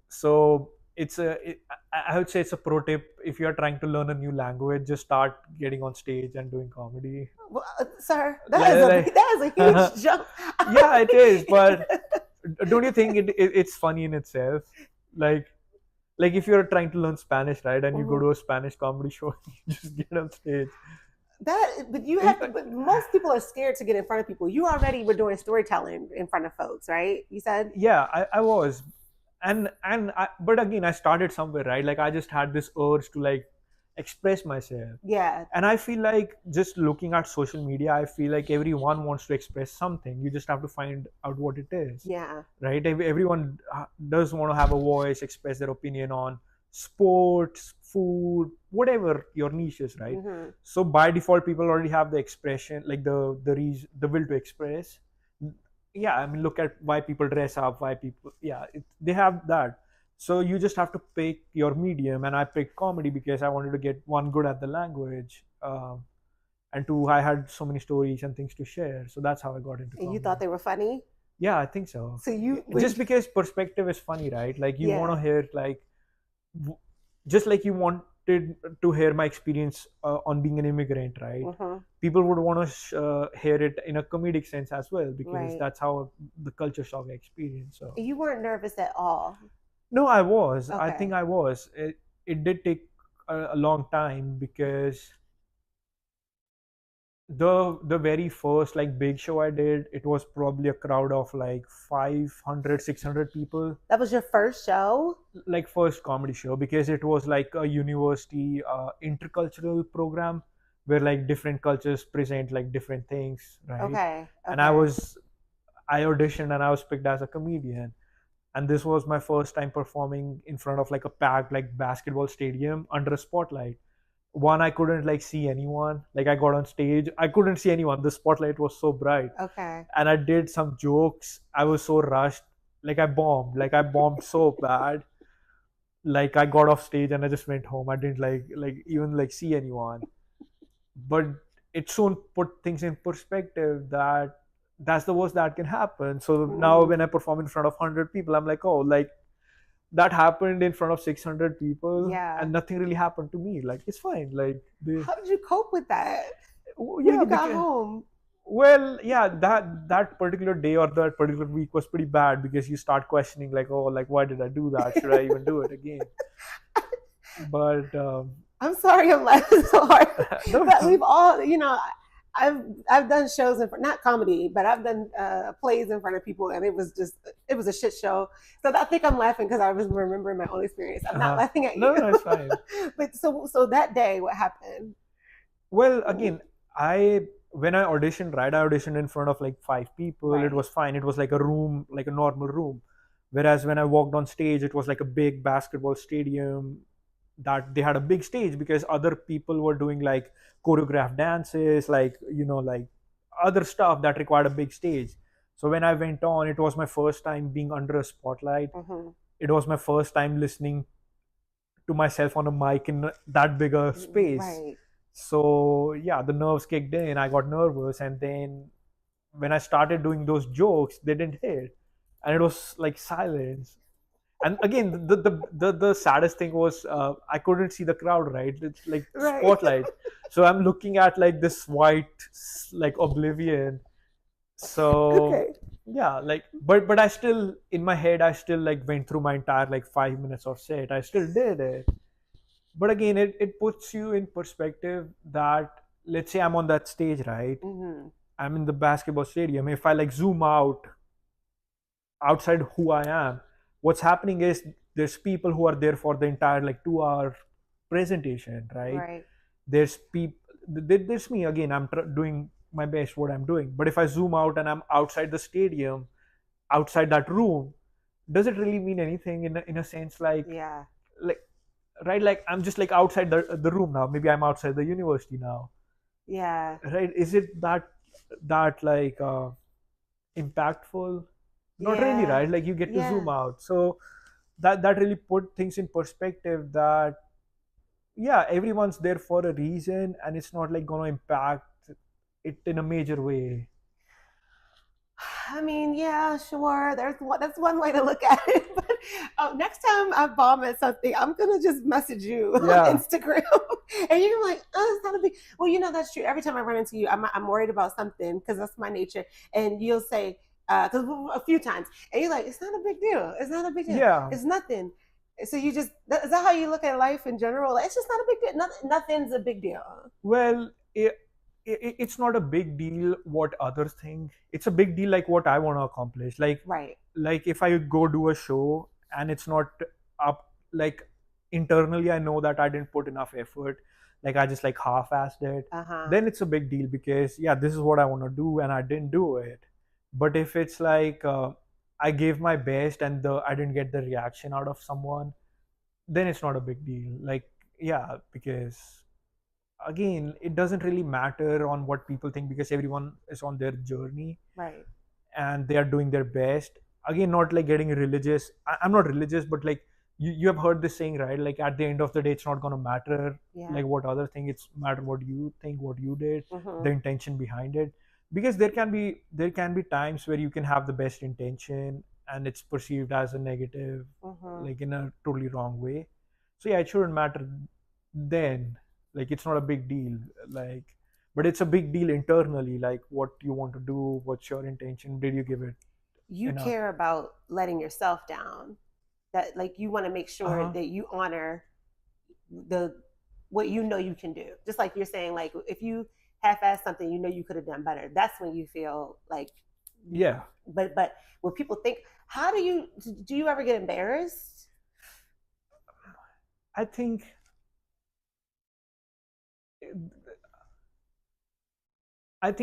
So I would say it's a pro tip. If you're trying to learn a new language, just start getting on stage and doing comedy. Well, sir, Like, that is a huge jump. yeah, it is. But don't you think it's funny in itself? Like like if you're trying to learn Spanish, right, and you go Mhm. to a Spanish comedy show, you just get on stage. But you have to. But most people are scared to get in front of people. You already were doing storytelling in front of folks, right? You said. Yeah, I was, but again, I started somewhere, right? Like I just had this urge to like express myself. Yeah. And I feel like just looking at social media, I feel like everyone wants to express something. You just have to find out what it is, Yeah. right? Everyone does want to have a voice, express their opinion on sports, food, whatever your niche is, right? Hmm. So by default, people already have the expression, like the will to express. Yeah, I mean, look at why people dress up, why people, yeah, they have that. So you just have to pick your medium, and I picked comedy because I wanted to get one, good at the language, and two, I had so many stories and things to share. So that's how I got into And you thought comedy. they were funny? Yeah, I think so. So you when Just because perspective is funny, right? Like you want yeah. to hear like just like you wanted to hear my experience on being an immigrant, right? Hmm. People would want to hear it in a comedic sense as well, because Right. that's how the culture shock experience. So You weren't nervous at all. no, I was. I think Okay. I was. It did take a long time, because the very first like big show I did, it was probably a crowd of like 500, 600 people. That was your first show? Like first comedy show, because it was like a university intercultural program where like different cultures present like different things, right? Okay. And Okay. I auditioned and I was picked as a comedian. And this was my first time performing in front of like a packed like basketball stadium under a spotlight. One, I couldn't like see anyone. Like I got on stage, I couldn't see anyone, the spotlight was so bright. Okay. And I did some jokes, I was so rushed, like I bombed so bad. Like I got off stage and I just went home. I didn't like even like see anyone. But it soon put things in perspective that that's the worst that can happen. So now Mm. when I perform in front of 100 people, I'm like, oh, like that happened in front of 600 people Yeah. and nothing really happened to me. Like it's fine. Like the How did you cope with that when yeah, you got because home? well, yeah, that particular day or that particular week was pretty bad, because you start questioning like, oh, like why did I do that? Should I even do it again? But I'm sorry I'm laughing so hard. no, But we've all, I've I've done shows in not comedy, but I've done plays in front of people, and it was a shit show. So I think I'm laughing because I was remembering my own experience. I'm not laughing at no, you. no, it's fine. But so that day, what happened? Well, again, I when I auditioned, right, I auditioned in front of like 5 people. It Right. was fine. It was like a room, like a normal room. Whereas when I walked on stage, it was like a big basketball stadium, that they had a big stage because other people were doing like choreographed dances, like like other stuff that required a big stage. So when I went on, it was my first time being under a spotlight. Mm-hmm. It was my first time listening to myself on a mic in that bigger space. Right. So yeah, the nerves kicked in. I got nervous, and then when I started doing those jokes, they didn't hit, and it was like silence. And again, the saddest thing was I couldn't see the crowd. Right, it's like Right. spotlight, so I'm looking at like this white like oblivion. So Okay. yeah, like but I still in my head I still like went through my entire like 5 minutes of set. I still did it. But again, it puts you in perspective that, let's say I'm on that stage, right? Mm-hmm. I'm in the basketball stadium. If I like zoom out outside who I am, what's happening is there's people who are there for the entire like 2 hour presentation, right? Right. There's people, there's me again. I'm doing my best what I'm doing. But if I zoom out and I'm outside the stadium, outside that room, does it really mean anything in a sense? Yeah. Like right, like I'm just like outside the room now. Maybe I'm outside the university now, Yeah. right? Is it that like impactful? Not really, Yeah. right? Like you get to Yeah. zoom out. So that really put things in perspective, that yeah, everyone's there for a reason, and it's not like going to impact it in a major way. I mean, yeah, sure. That's one way to look at it. But next time I bomb at something, I'm gonna just message you on Yeah. Instagram, and you're like, "Oh, it's not a big." Well, that's true. Every time I run into you, I'm worried about something because that's my nature, and you'll say, "Because a few times," and you're like, "It's not a big deal. It's not a big deal. Yeah. It's nothing." So is that how you look at life in general? Like, it's just not a big deal. Nothing's a big deal. Well, it's not a big deal what others think. It's a big deal like what I want to accomplish. Right. Like if I go do a show and it's not up, like internally I know that I didn't put enough effort, like I just like half-assed it, Uh-huh. then it's a big deal because yeah, this is what I want to do and I didn't do it. But if it's like I gave my best and I didn't get the reaction out of someone, then it's not a big deal. Like, yeah, because again, it doesn't really matter on what people think because everyone is on their journey Right. and they are doing their best. Again, not like getting religious. I'm not religious, but like you have heard this saying, right? Like at the end of the day, it's not gonna matter Yeah. like what other thing. It's matter what you think, what you did, Mm-hmm. the intention behind it. Because there can be times where you can have the best intention and it's perceived as a negative, Mm-hmm. like in a totally wrong way. So yeah, it shouldn't matter then. Like it's not a big deal. Like, but it's a big deal internally, like what you want to do, what's your intention, did you give it You enough? care about letting yourself down. That like you want to make sure Uh-huh. that you honor the what you know you can do. Just like you're saying, like if you half-ass something, you know you could have done better. That's when you feel like. Yeah, But when people think, how do you ever get embarrassed? I think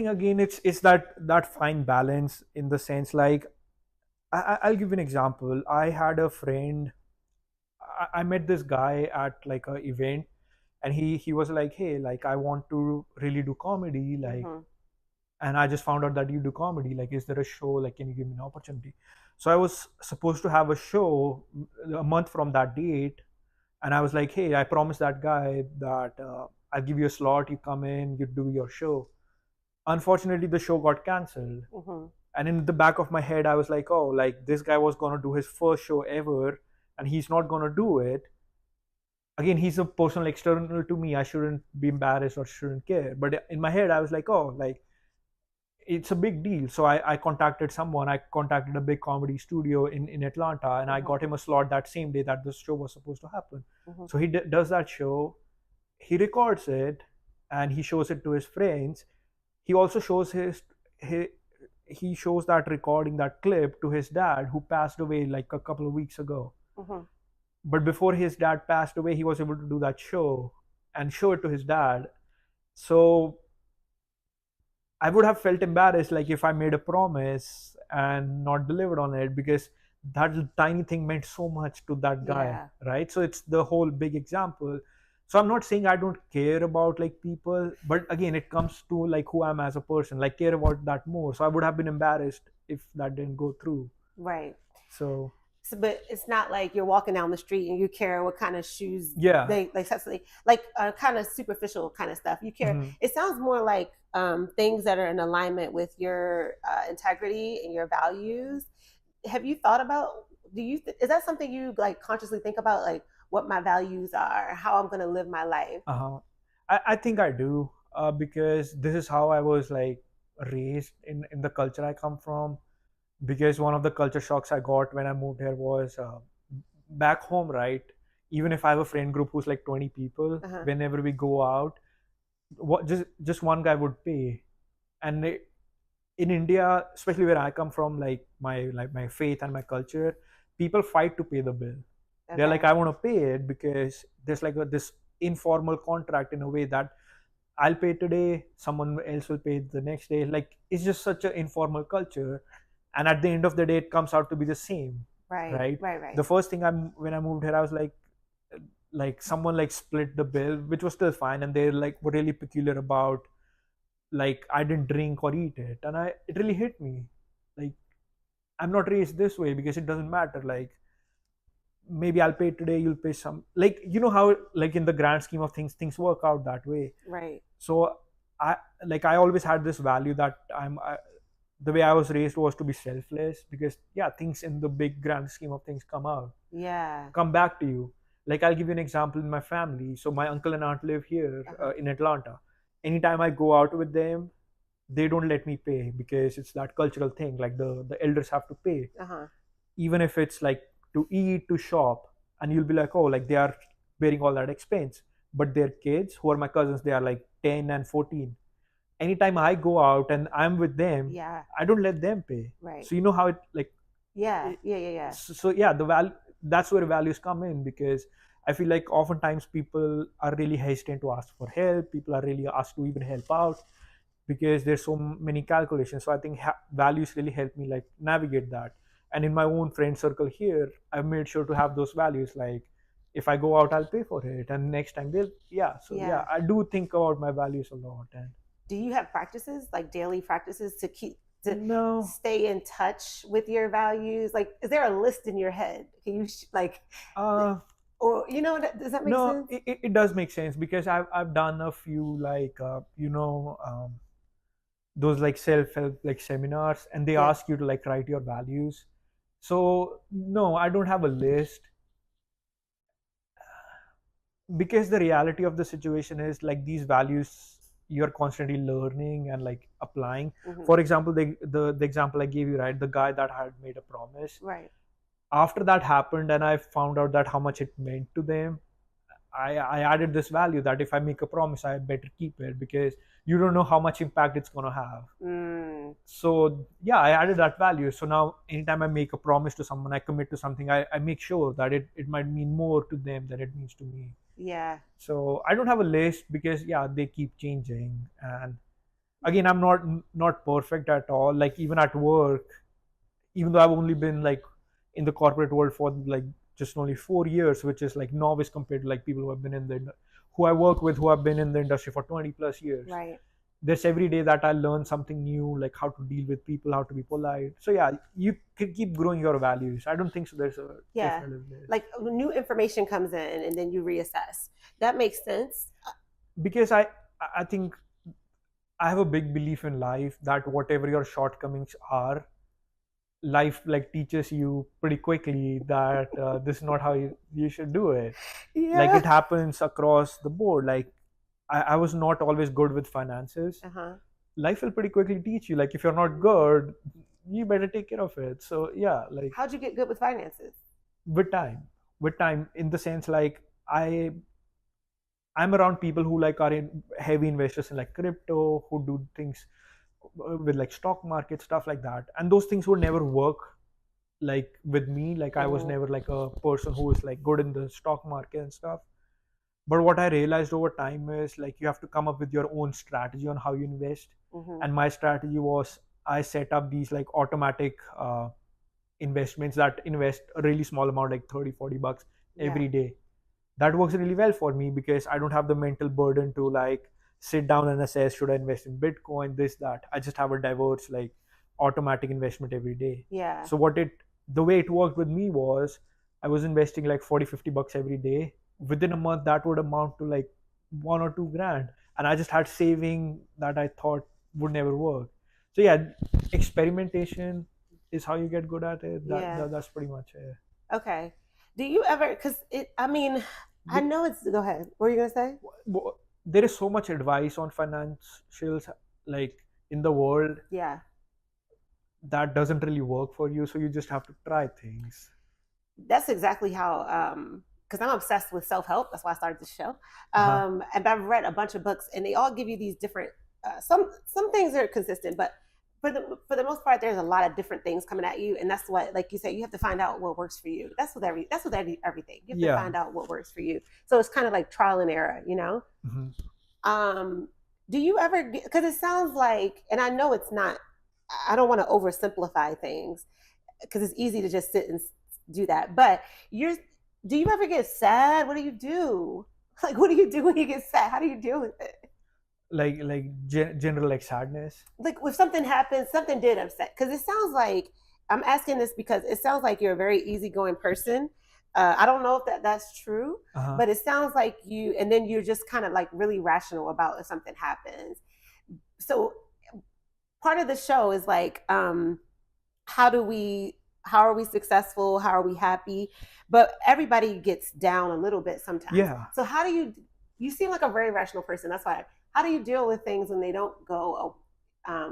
again it's that fine balance in the sense like I'll give you an example. I had a friend. I met this guy at like a event, and he was like, hey, like I want to really do comedy, like, Mm-hmm. and I just found out that you do comedy. Like, is there a show? Like, can you give me an opportunity? So I was supposed to have a show a month from that date, and I was like, hey, I promised that guy that I'll give you a slot. You come in, you do your show. Unfortunately, the show got cancelled, Mm-hmm. and in the back of my head, I was like, oh, like this guy was gonna do his first show ever, and he's not gonna do it. Again, he's a personal external to me. I shouldn't be embarrassed or shouldn't care. But in my head, I was like, oh, like it's a big deal. So I contacted someone. I contacted a big comedy studio in Atlanta, and I Mm-hmm. got him a slot that same day that the show was supposed to happen. Mm-hmm. So he does that show. He records it, and he shows it to his friends. He also shows his he shows that recording, that clip, to his dad, who passed away like a couple of weeks ago. Mm-hmm. But before his dad passed away, he was able to do that show and show it to his dad. So I would have felt embarrassed, like if I made a promise and not delivered on it, because that tiny thing meant so much to that guy, Yeah. right? So it's the whole big example. So I'm not saying I don't care about like people, but again, it comes to like who I'm as a person, like care about that more. So I would have been embarrassed if that didn't go through. Right. So So, but it's not like you're walking down the street and you care what kind of shoes yeah. they something like kind of superficial kind of stuff. You care. Mhm. It sounds more like things that are in alignment with your integrity and your values. Have you thought about? Is that something you like consciously think about, like what my values are, how I'm going to live my life? Uh-huh. I think I do, because this is how I was like raised in the culture I come from. Because one of the culture shocks I got when I moved here was back home, right? Even if I have a friend group who's like 20 people, Uh huh. whenever we go out, just one guy would pay. And in India, especially where I come from, like my faith and my culture, people fight to pay the bill. They're like, Okay. I want to pay it because there's like this informal contract in a way that I'll pay today, someone else will pay the next day. Like it's just such an informal culture, and at the end of the day, it comes out to be the same, Right. right? Right. Right. The first thing when I moved here, I was like someone like split the bill, which was still fine, and they like were really peculiar about like I didn't drink or eat it, and it really hit me, like I'm not raised this way because it doesn't matter, like maybe I'll pay today, you'll pay some, like you know how like in the grand scheme of things work out that way. Right. So I I always had this value that the way I was raised was to be selfless, because yeah, things in the big grand scheme of things Yeah. come back to you. Like I'll give you an example in my family. So my uncle and aunt live here Uh huh. in Atlanta. Anytime I go out with them, they don't let me pay because it's that cultural thing. Like the elders have to pay, Uh huh. even if it's like to eat, to shop, and you'll be like, oh, like they are bearing all that expense. But their kids, who are my cousins, they are like 10 and 14. Anytime I go out and I'm with them, Yeah. I don't let them pay. Right. So you know how it like Yeah. it, Yeah. Yeah. Yeah. so yeah, the value, that's where values come in, because I feel like oftentimes people are really hesitant to ask for help. People are really asked to even help out because there's so many calculations. So I think values really help me like navigate that. And in my own friend circle here, I've made sure to have those values. Like if I go out, I'll pay for it, and next time they'll, yeah. So yeah, Yeah. I do think about my values a lot. And Do you have practices, like daily practices, to no, stay in touch with your values? Like, is there a list in your head? Can you like, uh or does that make no, sense? it does make sense because I've done a few like those like self-help like seminars, and they Yeah. ask you to like write your values. So no, I don't have a list because the reality of the situation is like these values you're constantly learning and like applying. Hmm. For example, the example I gave you, right, the guy that had made a promise, Right. after that happened and I found out that how much it meant to them, I added this value that if I make a promise, I better keep it because you don't know how much impact it's going to have. Mm, So yeah, I added that value. So now anytime I make a promise to someone, I commit to something, I make sure that it might mean more to them than it means to me. yeah. So I don't have a list because yeah, they keep changing. And again, I'm not perfect at all. Like even at work, even though I've only been like in the corporate world for like just only 4 years, which is like novice compared to like people who have been in the who I work with who have been in the industry for 20 plus years. Right. There's every day that I learn something new, like how to deal with people, how to be polite. So yeah, you can keep growing your values. I don't think so. There's a Yeah. definitive list Like new information comes in and then you reassess. That makes sense. because I think I have a big belief in life that whatever your shortcomings are, life like teaches you pretty quickly that this is not how you should do it. Like Yeah. it happens across the board. Like I was not always good with finances. Uh huh. Life will pretty quickly teach you. Like if you're not good, you better take care of it. So yeah, like How'd you get good with finances? with time, with time, in the sense like I'm around people who like are in heavy investors in like crypto, who do things with like stock market stuff like that, and those things would never work like with me. Like I was Mm-hmm. never like a person who was like good in the stock market and stuff. But what I realized over time is like you have to come up with your own strategy on how you invest. Mm-hmm. And my strategy was I set up these like automatic investments that invest a really small amount, like 30-40 bucks Yeah. every day. That works really well for me because I don't have the mental burden to like sit down and assess should I invest in Bitcoin, this, that. I just have a diverse like automatic investment every day. Yeah. So the way it worked with me was I was investing like 40-50 bucks every day. Within a month, that would amount to like 1 or 2 grand. And I just had saving that I thought would never work. So yeah, experimentation is how you get good at it. Yeah. That's pretty much it. Okay. Do you ever? Because I mean, I Be- know it's. Go ahead. What were you gonna say? there is so much advice on financials like in the world Yeah. that doesn't really work for you, so you just have to try things. That's exactly how. Because I'm obsessed with self help. That's why I started this show. Uh-huh. And I've read a bunch of books, and they all give you these different. Some things are consistent, but for the most part, there's a lot of different things coming at you, and that's what, like you said, you have to find out what works for you. Everything. You have to Yeah. find out what works for you. So it's kind of like trial and error, you know. Hmm. Um, do you ever? Because it sounds like, and I know it's not. I don't want to oversimplify things because it's easy to just sit and do that. But you're. Do you ever get sad? What do you do? Like, what do you do when you get sad? How do you deal with it? General like sadness. Like, if something happens, something did upset. Because it sounds like I'm asking this because it sounds like you're a very easygoing person. I don't know if that's true, Uh-huh. but it sounds like you, and then you're just kind of like really rational about if something happens. So part of the show is like how do we how are we successful, how are we happy, but everybody gets down a little bit sometimes. Yeah. So how do you seem like a very rational person, that's why, how do you deal with things when they don't go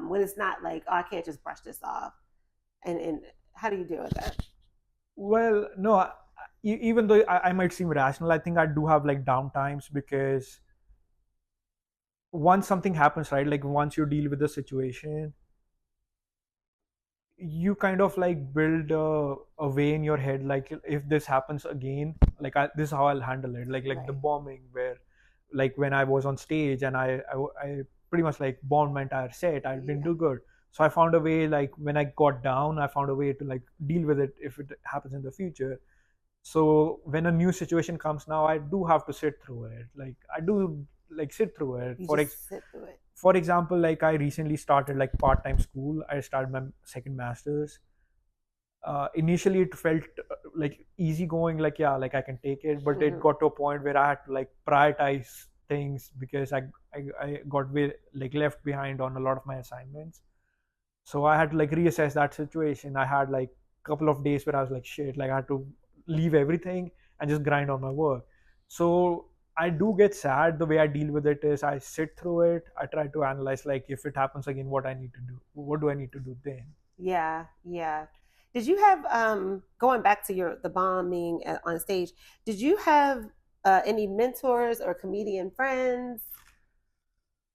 when it's not like, oh, I can't just brush this off, and how do you deal with that? Well, no, even though I might seem rational, I think I do have like down times because once something happens, right, like once you deal with the situation, you kind of like build a way in your head, like if this happens again, like this is how I'll handle it. Like the Right. bombing, where like when I was on stage and I pretty much like bombed my entire set, I didn't Yeah. do good. So I found a way, like when I got down, I found a way to like deal with it if it happens in the future. So when a new situation comes now, I do have to sit through it. Like I do like sit through it. You just sit through it. For example, like I recently started like part-time school. I started my second master's. Initially it felt like easy going, like yeah, like I can take it, but it Hmm. got to a point where I had to like prioritize things because I got like left behind on a lot of my assignments. So I had to like reassess that situation. I had like a couple of days where I was like shit, like I had to leave everything and just grind on my work. So I do get sad. The way I deal with it is I sit through it. I try to analyze, like if it happens again, what I need to do, what do I need to do then. Yeah, yeah. Did you have going back to your the bombing on stage? Did you have any mentors or comedian friends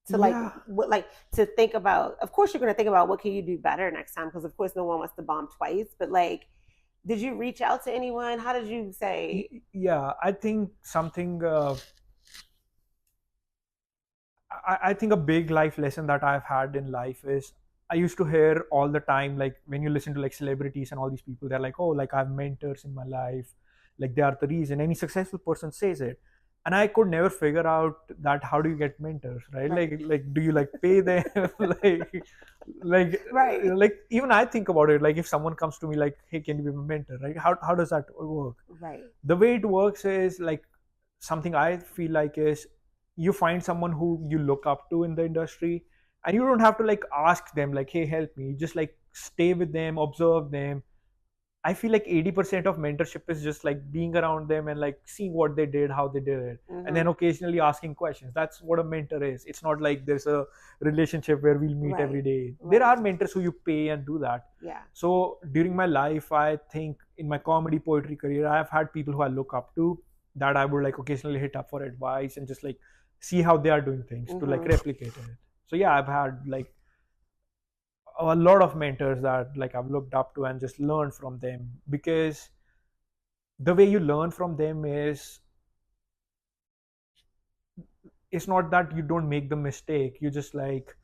to like Yeah. what like to think about? Of course, you're going to think about what can you do better next time because of course no one wants to bomb twice. But like, did you reach out to anyone? How did you say? Yeah, I think something. I think a big life lesson that I've had in life is I used to hear all the time, like when you listen to like celebrities and all these people, they're like, oh, like I have mentors in my life, like they are the reason. Any successful person says it. And I could never figure out that how do you get mentors, right? Right, Like do you like pay them? like like right, like even I think about it, like if someone comes to me like, hey, can you be my mentor, right? How does that work? right. The way it works is like something I feel like is you find someone who you look up to in the industry, and you don't have to like ask them like, hey, help me. You just like stay with them, observe them. I feel like 80% of mentorship is just like being around them and like seeing what they did, how they did it, and then Mm-hmm. occasionally asking questions. That's what a mentor is. It's not like there's a relationship where we'll meet every Right, day. There right. are mentors who you pay and do that. Yeah. So during my life, I think in my comedy poetry career, I've had people who I look up to, that I would like occasionally hit up for advice and just like see how they are doing things to like Mm-hmm. replicate it. So yeah, I've had like a lot of mentors that like I've looked up to and just learned from them, because the way you learn from them is, it's not that you don't make the mistake, you just like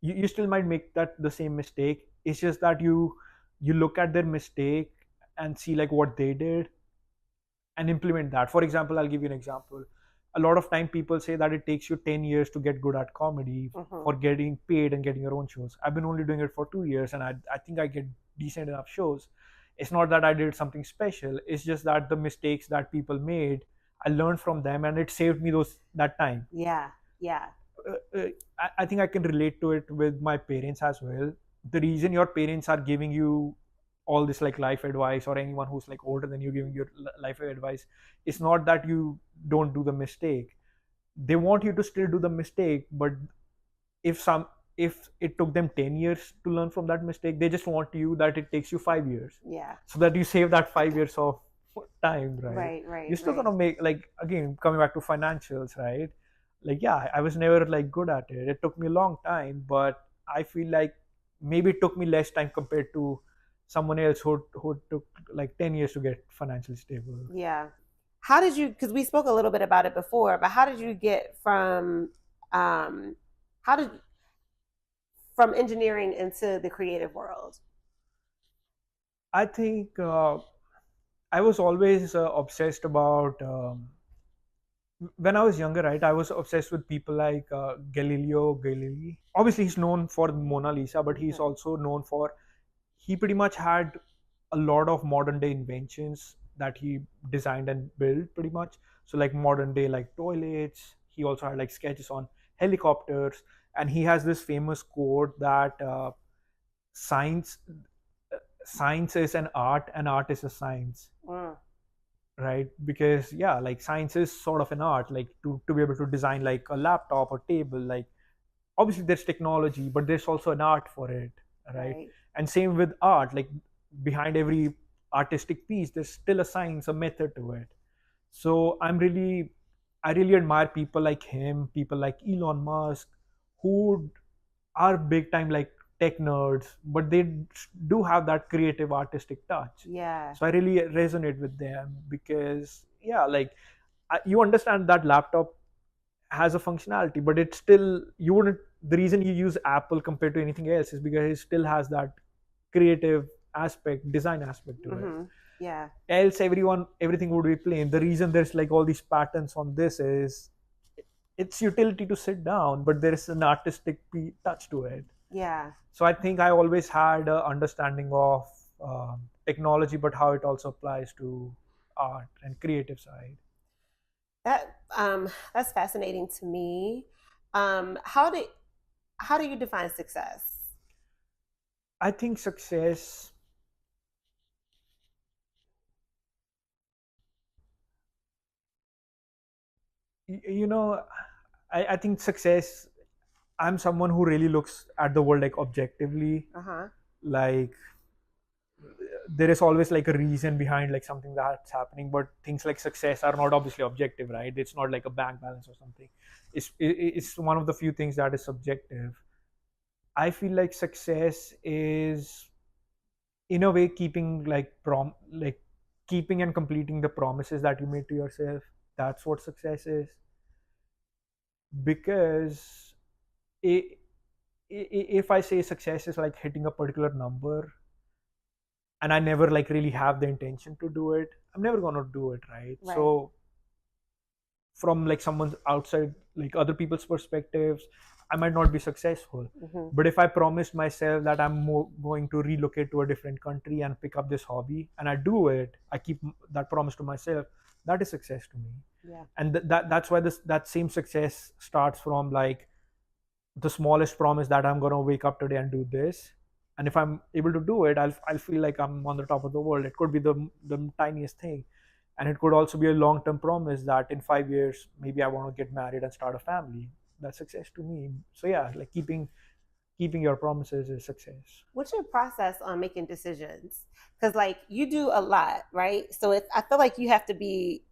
you still might make that the same mistake. It's just that you look at their mistake and see like what they did and implement that. For example, I'll give you an example. A lot of time people say that it takes you 10 years to get good at comedy, Mm-hmm. for getting paid and getting your own shows. I've been only doing it for 2 years, and I think I get decent enough shows. It's not that I did something special, it's just that the mistakes that people made, I learned from them and it saved me those that time. Yeah, yeah, I think I can relate to it with my parents as well. The reason your parents are giving you all this like life advice, or anyone who's like older than you giving your life advice, it's not that you don't do the mistake. They want you to still do the mistake, but if some if it took them 10 years to learn from that mistake, they just want you that it takes you 5 years, yeah. so that you save that 5 years of time, right? Right, right, You're still right. gonna make, like, again, coming back to financials, right? Like, yeah, I was never like good at it. It took me a long time, but I feel like maybe it took me less time compared to someone else who took like 10 years to get financially stable. Yeah. How did you, because we spoke a little bit about it before, but how did you get um, how did, from engineering into the creative world? I think I was always obsessed about when I was younger, right? I was obsessed with people like Galileo Galilei. Obviously, he's known for Mona Lisa, but he's Mhm. also known for, he pretty much had a lot of modern day inventions that he designed and built pretty much. So like modern day like toilets. He also had like sketches on helicopters, and he has this famous quote that science science is an art and art is a science, Mm. right? Because yeah, like science is sort of an art, like to be able to design like a laptop or table, like obviously there's technology, but there's also an art for it, right? Right. And same with art, like behind every artistic piece there's still a science, a method to it. So I really admire people like him, people like Elon Musk, who are big time like tech nerds, but they do have that creative artistic touch. Yeah. So I really resonate with them because yeah, like you understand that laptop has a functionality, but it's still you wouldn't. The reason you use Apple compared to anything else is because it still has that creative aspect, design aspect to it. Mm-hmm. Yeah. Else, everything would be plain. The reason there's like all these patterns on this is it's utility to sit down, but there is an artistic touch to it. Yeah. So I think I always had an understanding of technology, but how it also applies to art and creative side. That's fascinating to me. Um, how do how do you define success? I think success, you know, I think success. I'm someone who really looks at the world like objectively. Uh-huh. Like there is always like a reason behind like something that's happening, but things like success are not obviously objective, right? It's not like a bank balance or something. It's one of the few things that is subjective. I feel like success is in a way keeping like keeping and completing the promises that you made to yourself. That's what success is. Because I if I say success is like hitting a particular number and I never like really have the intention to do it, I'm never gonna do it, right? Right. So from like someone's outside, like other people's perspectives, I might not be successful. Mm-hmm. But if I promised myself that I'm going to relocate to a different country and pick up this hobby, and I do it, I keep that promise to myself. That is success to me. Yeah. And that's why that same success starts from like the smallest promise that I'm gonna wake up today and do this. And if I'm able to do it, I'll feel like I'm on the top of the world. It could be the tiniest thing, and it could also be a long term promise that in 5 years maybe I want to get married and start a family. That's success to me. So yeah, like keeping your promises is success. What's your process on making decisions? Because like you do a lot, right? So if I feel like you have to be,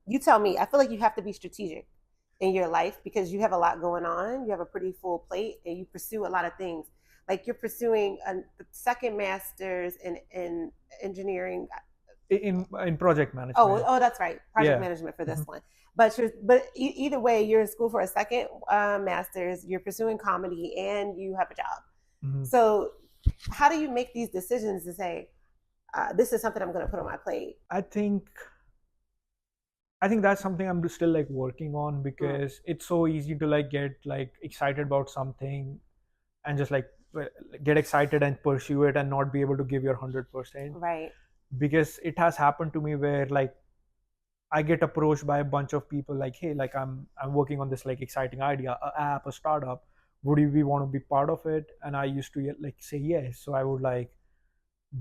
you tell me. I feel like you have to be strategic in your life because you have a lot going on. You have a pretty full plate, and you pursue a lot of things. Like you're pursuing a second master's in engineering. In project Oh, management. oh, that's right, project Yeah. management for this Mhm. one. But either way, you're in school for a second master's. You're pursuing comedy, and you have a job. Mhm. So, how do you make these decisions to say this is something I'm going to put on my plate? I think that's something I'm still like working on Mm, because it's so easy to like get like excited about something and just like get excited and pursue it and not be able to give your 100%. right. Because it has happened to me where like I get approached by a bunch of people like, hey, like I'm working on this like exciting idea, a app, a startup. Would you be want to be part of it? And I used to like say yes. So I would like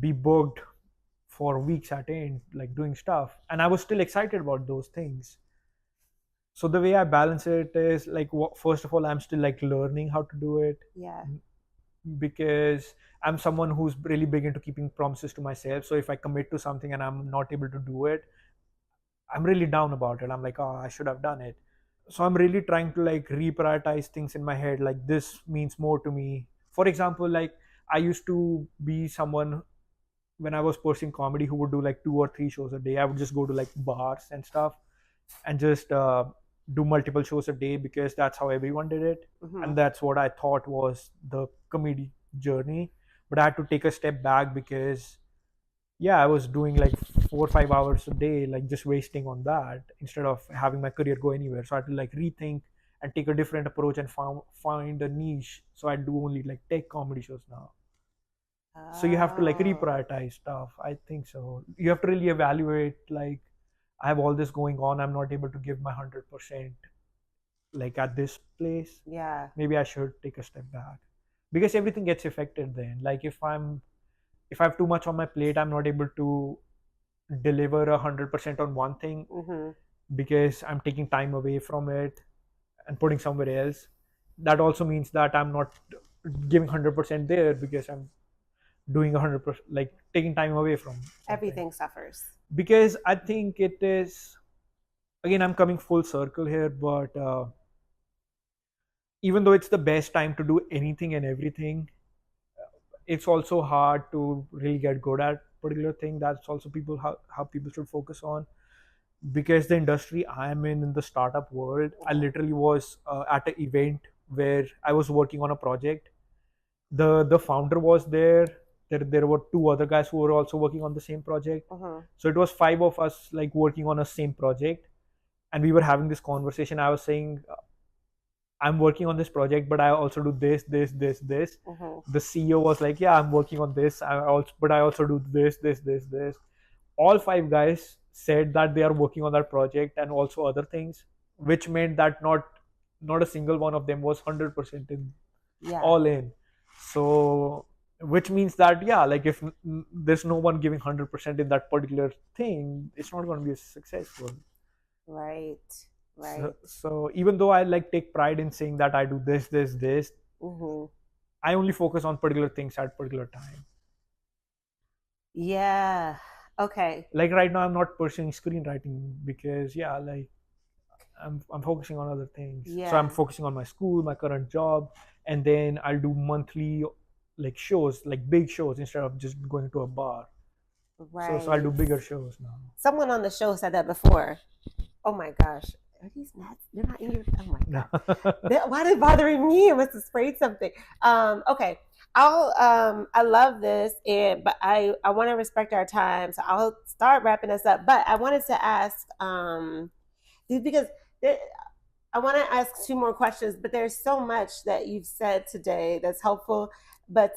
be booked for weeks at end, like doing stuff, and I was still excited about those things. So the way I balance it is like, first of all, I'm still like learning how to do it Yeah. because I'm someone who's really big into keeping promises to myself. So if I commit to something and I'm not able to do it, I'm really down about it. I'm like, oh, I should have done it. So I'm really trying to like reprioritize things in my head. Like this means more to me. For example, like I used to be someone when I was pursuing comedy who would do like 2 or 3 shows a day. I would just go to like bars and stuff and just do multiple shows a day because that's how everyone did it. Mm-hmm. And that's what I thought was the comedy journey. But I had to take a step back because yeah, I was doing like 4 or 5 hours a day, like just wasting on that instead of having my career go anywhere. So I had to like rethink and take a different approach and find a niche. So I do only like tech comedy shows now. So you have to like Oh, reprioritize stuff. I think so. You have to really evaluate like I have all this going on. I'm not able to give my 100% like at this place. yeah. Maybe I should take a step back because everything gets affected then. Like if I have too much on my plate, I'm not able to deliver 100% on one thing Mm-hmm. because I'm taking time away from it and putting somewhere else. That also means that I'm not giving 100% there because I'm doing 100%, like taking time away from something. Everything suffers. Because I think it is, again, I'm coming full circle here, but even though it's the best time to do anything and everything, it's also hard to really get good at particular thing. That's also people how people should focus on, because the industry I'm in the startup world, I literally was at an event where I was working on a project. The founder was there. There were two other guys who were also working on the same project. So it was five of us like working on a same project, and we were having this conversation. I was saying, I'm working on this project, but I also do this. The CEO was like, yeah, I'm working on this. But I also do this. All five guys said that they are working on that project and also other things, which meant that not a single one of them was 100% in, all in. So which means that, yeah, like if there's no one giving 100% in that particular thing, it's not going to be successful. Right. So even though I like take pride in saying that I do this, I only focus on particular things at particular time. Yeah. Okay. Like right now, I'm not pursuing screenwriting because, yeah, like I'm focusing on other things. So I'm focusing on my school, my current job, and then I'll do monthly like shows, like big shows, instead of just going to a bar. Right. So I'll do bigger shows now. Someone on the show said that before. Oh my gosh. Are these nuts? They're not in your. Oh my god. Why are they bothering me? I must have sprayed something. Okay. I love this, but I want to respect our time, so I'll start wrapping us up. But I wanted to ask, because I want to ask two more questions, but there's so much that you've said today that's helpful. But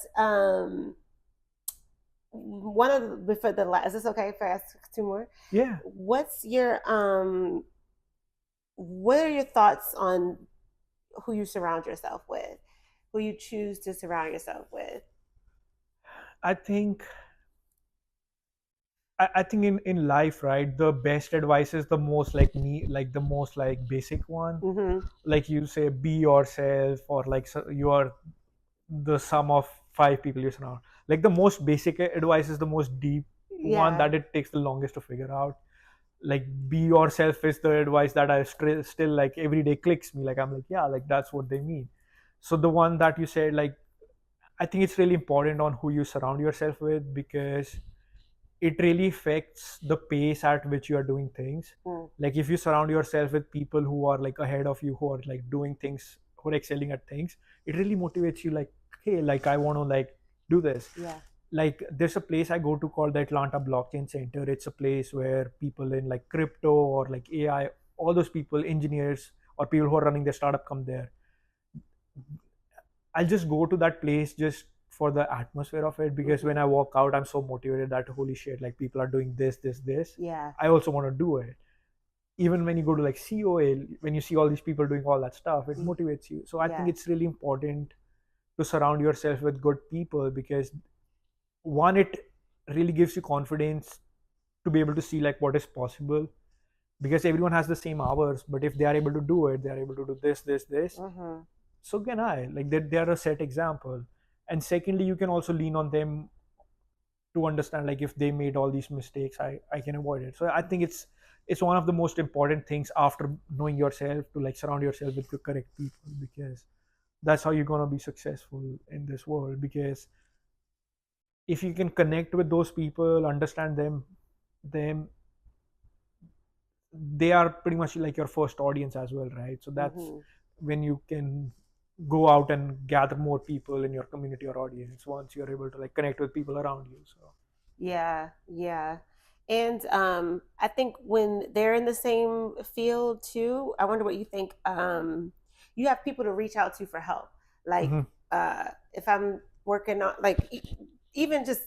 one of the, before the last, is this okay if I ask two more? Yeah. What are your thoughts on who you surround yourself with, who you choose to surround yourself with? I think in life, right, the best advice is the most like the most like basic one. Like you say, be yourself, or like, so you are the sum of five people you surround. Like the most basic advice is the most deep one that it takes the longest to figure out. Like be yourself is the advice that I still like every day clicks me. Like I'm like, yeah, like that's what they mean. So the one that you said, like, I think it's really important on who you surround yourself with, because it really affects the pace at which you are doing things. Like if you surround yourself with people who are like ahead of you, who are like doing things, who are excelling at things, it really motivates you. Like, hey, like I want to like do this. Like there's a place I go to called the Atlanta Blockchain Center. It's a place where people in like crypto or like AI, all those people, engineers or people who are running their startup, come there. I'll just go to that place just for the atmosphere of it, because when I walk out, I'm so motivated that holy shit, like people are doing this. I also want to do it. Even when you go to like COA, when you see all these people doing all that stuff, it motivates you. So I think it's really important to surround yourself with good people, because one, it really gives you confidence to be able to see like what is possible, because everyone has the same hours, but if they are able to do it, they are able to do this. So can I. Like they are a set example. And secondly, you can also lean on them to understand, like if they made all these mistakes, I can avoid it. So I think it's one of the most important things after knowing yourself, to like surround yourself with the correct people, because that's how you're gonna be successful in this world. Because if you can connect with those people, understand them they are pretty much like your first audience as well, right? So that's when you can go out and gather more people in your community or audience, once you're able to like connect with people around you. So yeah. And I think when they're in the same field too, I wonder what you think. You have people to reach out to for help. Like if I'm working on like even just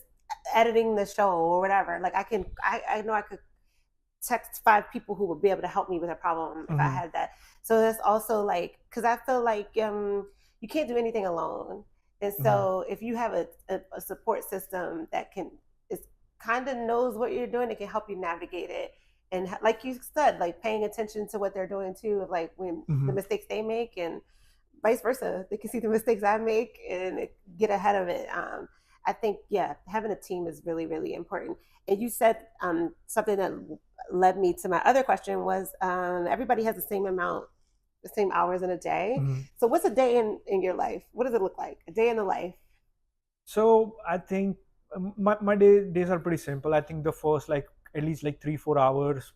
editing the show or whatever, like I know I could text five people who would be able to help me with a problem if I had that. So that's also like, because I feel like you can't do anything alone. And so if you have a support system that is kind of knows what you're doing, it can help you navigate it. And like you said, like paying attention to what they're doing too, of like when the mistakes they make, and vice versa, they can see the mistakes I make and get ahead of it. I think, yeah, having a team is really, really important. And you said something that led me to my other question was everybody has the same hours in a day. So what's a day in your life? What does it look like? A day in the life? So I think my days are pretty simple. I think the first like at least like 3 4 hours.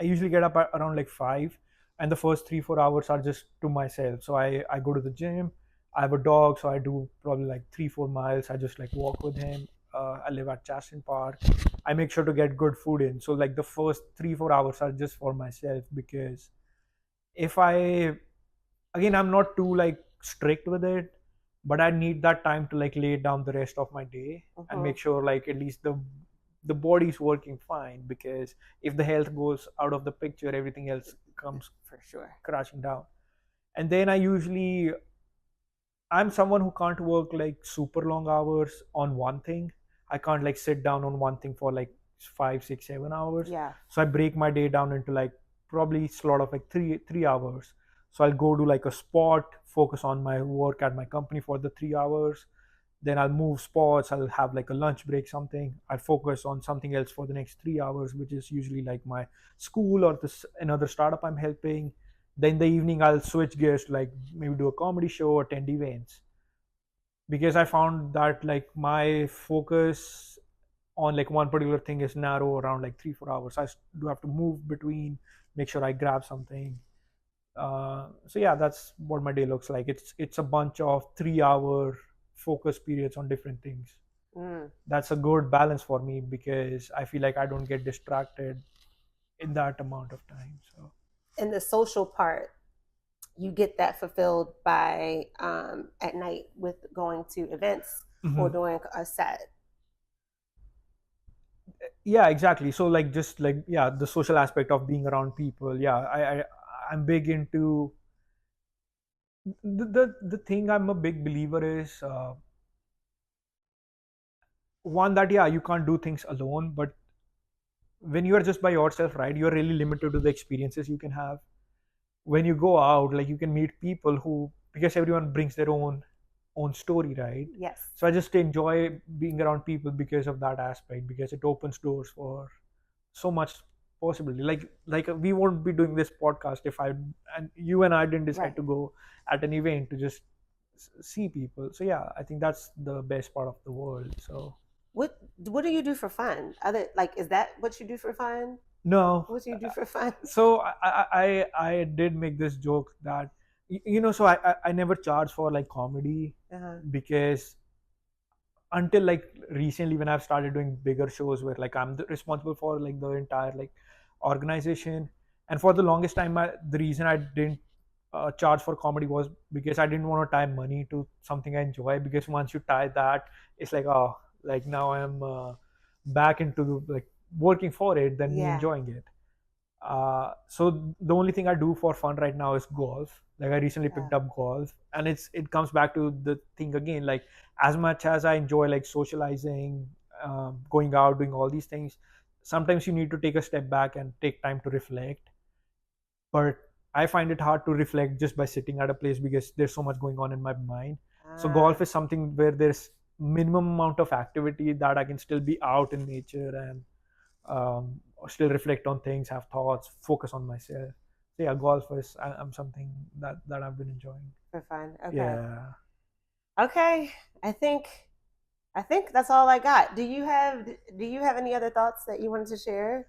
I usually get up at around like 5, and the first 3 4 hours are just to myself. So I go to the gym. I have a dog, so I do probably like 3 4 miles. I just like walk with him. I live at Jashan Park. I make sure to get good food in. So like the first 3 4 hours are just for myself, because if I, again, I'm not too like strict with it, but I need that time to like lay down the rest of my day and Mm-hmm. make sure like at least the body's working fine, because if the health goes out of the picture, everything else comes For sure. crashing down. And then I'm someone who can't work like super long hours on one thing. I can't like sit down on one thing for like 5 6 7 hours. Yeah. So I break my day down into like probably slot of like three hours. So I'll go to like a spot, focus on my work at my company for the 3 hours. Then I'll move spots. I'll have like a lunch break, something. I'll focus on something else for the next 3 hours, which is usually like my school or this another startup I'm helping. Then in the evening I'll switch gears to like maybe do a comedy show, attend events, because I found that like my focus on like one particular thing is narrow around like 3 4 hours. Do have to move between, make sure I grab something. So yeah, that's what my day looks like. It's a bunch of 3 hour focus periods on different things. Mm. That's a good balance for me, because I feel like I don't get distracted in that amount of time. So And the social part, you get that fulfilled by at night with going to events or mhm. doing a set. Yeah, exactly. So like just like, yeah, the social aspect of being around people. Yeah, I'm big into the thing. I'm a big believer is one, that yeah, you can't do things alone, but when you are just by yourself, right, you're really limited to the experiences you can have. When you go out, like you can meet people who, because everyone brings their own story, right? Yes. So I just enjoy being around people because of that aspect, because it opens doors for so much possibility. Like we won't be doing this podcast if I and you and I didn't decide Right. to go at an event to just see people. So yeah, I think that's the best part of the world. So What do you do for fun? Other like is that what you do for fun? no. What do you do for fun? So I did make this joke that so I never charge for like comedy, Uh-huh. because until like recently, when I've started doing bigger shows where like responsible for like the entire like organization. And for the longest time, the reason I didn't charge for comedy was because I didn't want to tie money to something I enjoy, because once you tie that, it's like, oh, like now I'm back into like working for it than me Yeah. enjoying it. So the only thing I do for fun right now is golf. Like I recently Uh, picked up golf, and it comes back to the thing again. Like as much as I enjoy like socializing, going out, doing all these things, sometimes you need to take a step back and take time to reflect. But I find it hard to reflect just by sitting at a place, because there's so much going on in my mind. So ah, golf is something where there's minimum amount of activity that I can still be out in nature and still reflect on things, have thoughts, focus on myself. So yeah, golf is I'm something that I've been enjoying. for fun. Okay. Yeah, Okay. I think I think that's all I got. Do you have any other thoughts that you wanted to share?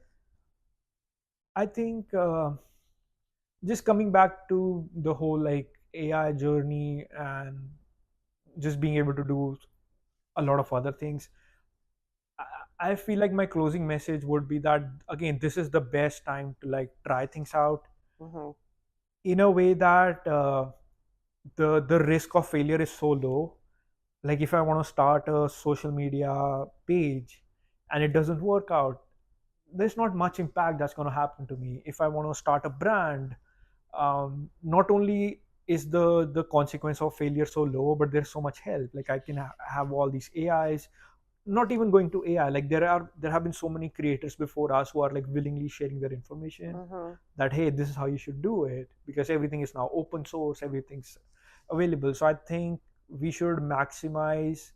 I think just coming back to the whole like AI journey and just being able to do a lot of other things. I feel like my closing message would be that, again, this is the best time to like try things out Mm-hmm. in a way that the risk of failure is so low. Like if I want to start a social media page and it doesn't work out, there's not much impact that's going to happen to me. If I want to start a brand, not only is the consequence of failure so low, but there's so much help. Like I can have all these AIs, not even going to AI. Like there have been so many creators before us who are like willingly sharing their information, Mm-hmm. that hey, this is how you should do it, because everything is now open source, everything's available. So I think we should maximize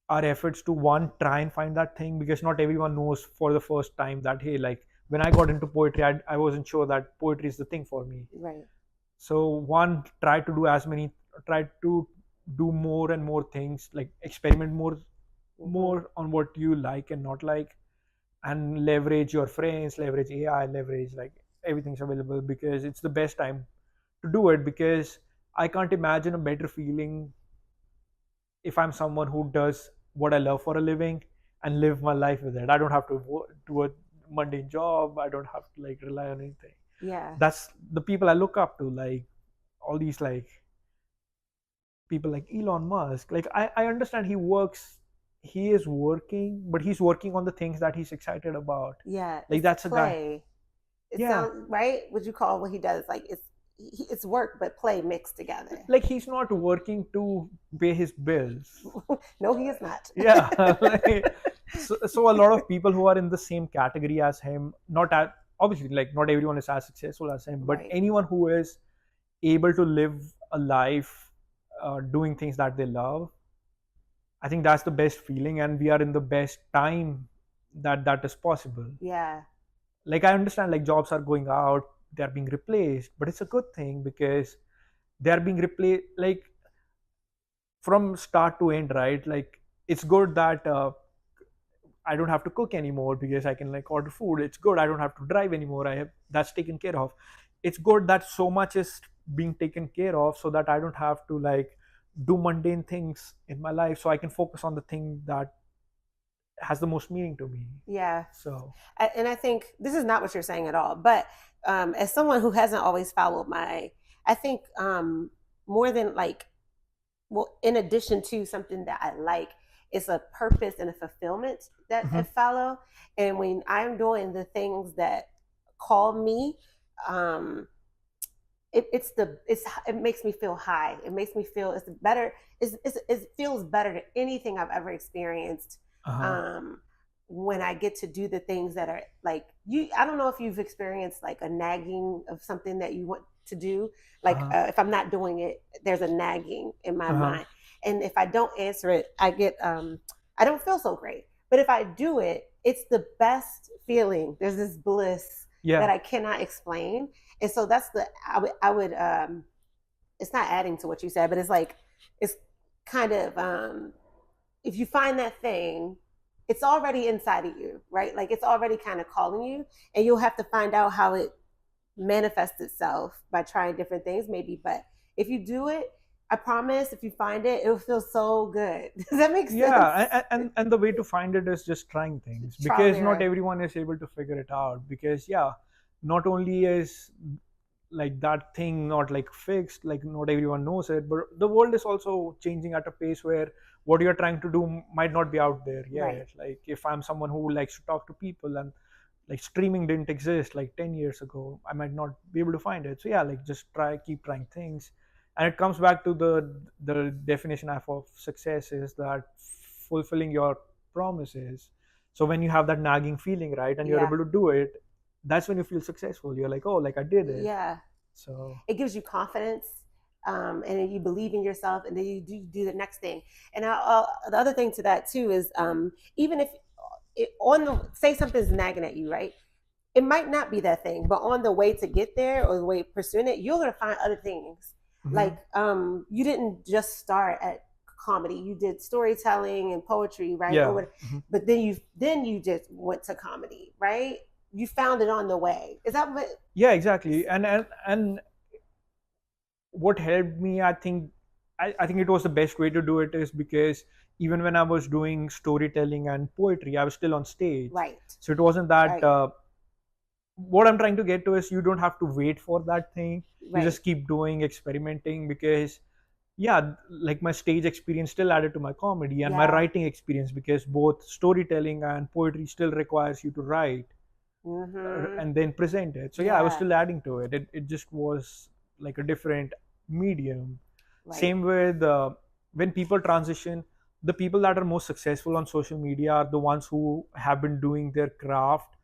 our efforts to, one, try and find that thing, because not everyone knows for the first time that hey, like when I got into poetry, I wasn't sure that poetry is the thing for me. Right. So one, try to do as many, try to do more and more things, like experiment Hmm. more on what you like and not like, and leverage your friends, leverage AI, leverage like everything's available, because it's the best time to do it. Because I can't imagine a better feeling if I'm someone who does what I love for a living and live my life with it. I don't have to do a mundane job. I don't have to like rely on anything. Yeah. That's the people I look up to, like all these like people like Elon Musk. Like I understand he is working, but he's working on the things that he's excited about. Yeah. Like It's that's a guy. play. It Yeah. sounds right. Would you call what he does like it's work but play mixed together? Like he's not working to pay his bills. No, he is not. Yeah. Like, so a lot of people who are in the same category as him, not at obviously like not everyone is as successful as him, but Right. anyone who is able to live a life doing things that they love, I think that's the best feeling, and we are in the best time that is possible. Yeah. Like I understand like jobs are going out, they're being replaced, but it's a good thing because they're being replaced like from start to end, right? Like it's good that I don't have to cook anymore because I can like order food. It's good I don't have to drive anymore. I have that's taken care of. It's good that so much is being taken care of so that I don't have to like do mundane things in my life, so I can focus on the thing that has the most meaning to me. Yeah. So And I think this is not what you're saying at all. But as someone who hasn't always followed I think more than like, well, in addition to something that I like, it's a purpose and a fulfillment that I mhm, follow. And when I'm doing the things that call me, um, it makes me feel high. It makes me feel it's better. It feels better than anything I've ever experienced. uh-huh, Um, when I get to do the things that are like you. I don't know if you've experienced like a nagging of something that you want to do. Like uh-huh, if I'm not doing it, there's a nagging in my uh-huh. mind, and if I don't answer it, I don't feel so great. But if I do it, it's the best feeling. There's this bliss that Yeah, I cannot explain, and so that's the I would it's not adding to what you said, but it's like it's kind of if you find that thing, it's already inside of you, right? Like it's already kind of calling you, and you'll have to find out how it manifests itself by trying different things, maybe. But if you do it, I promise, if you find it, it'll feel so good. Does that make sense? yeah, and the way to find it is just trying things, Trial and because not error. everyone is able to figure it out. Because yeah, not only is like that thing not like fixed, like not everyone knows it, but the world is also changing at a pace where what you're trying to do might not be out there Right. yet. Like if I'm someone who likes to talk to people, and like streaming didn't exist like 10 years ago, I might not be able to find it. So yeah, like just keep trying things. And it comes back to the definition I have of success is that fulfilling your promises. So when you have that nagging feeling, right, and you're Yeah. able to do it, that's when you feel successful. You're like, oh, like I did it. Yeah. So It gives you confidence, and then you believe in yourself, and then you do the next thing. And the other thing to that too is even if on the say something's nagging at you, right? It might not be that thing, but on the way to get there or the way pursuing it, you're gonna find other things. mhm. Like you didn't just start at comedy; you did storytelling and poetry, right? Or Yeah. what? But then you just went to comedy, right? You found it on the way. Is that what? Yeah, exactly. And what helped me, I think, I think it was the best way to do it is because even when I was doing storytelling and poetry, I was still on stage. Right, So it wasn't that right, what I'm trying to get to is you don't have to wait for that thing. You right. just keep doing, experimenting, because yeah, like my stage experience still added to my comedy and my Yeah. writing experience, because both storytelling and poetry still requires you to write Mm-hmm. and then present it. So yeah, I was Yeah. still adding to it. It just was like a different medium. Right. Same with when people transition, the people that are most successful on social media are the ones who have been doing their craft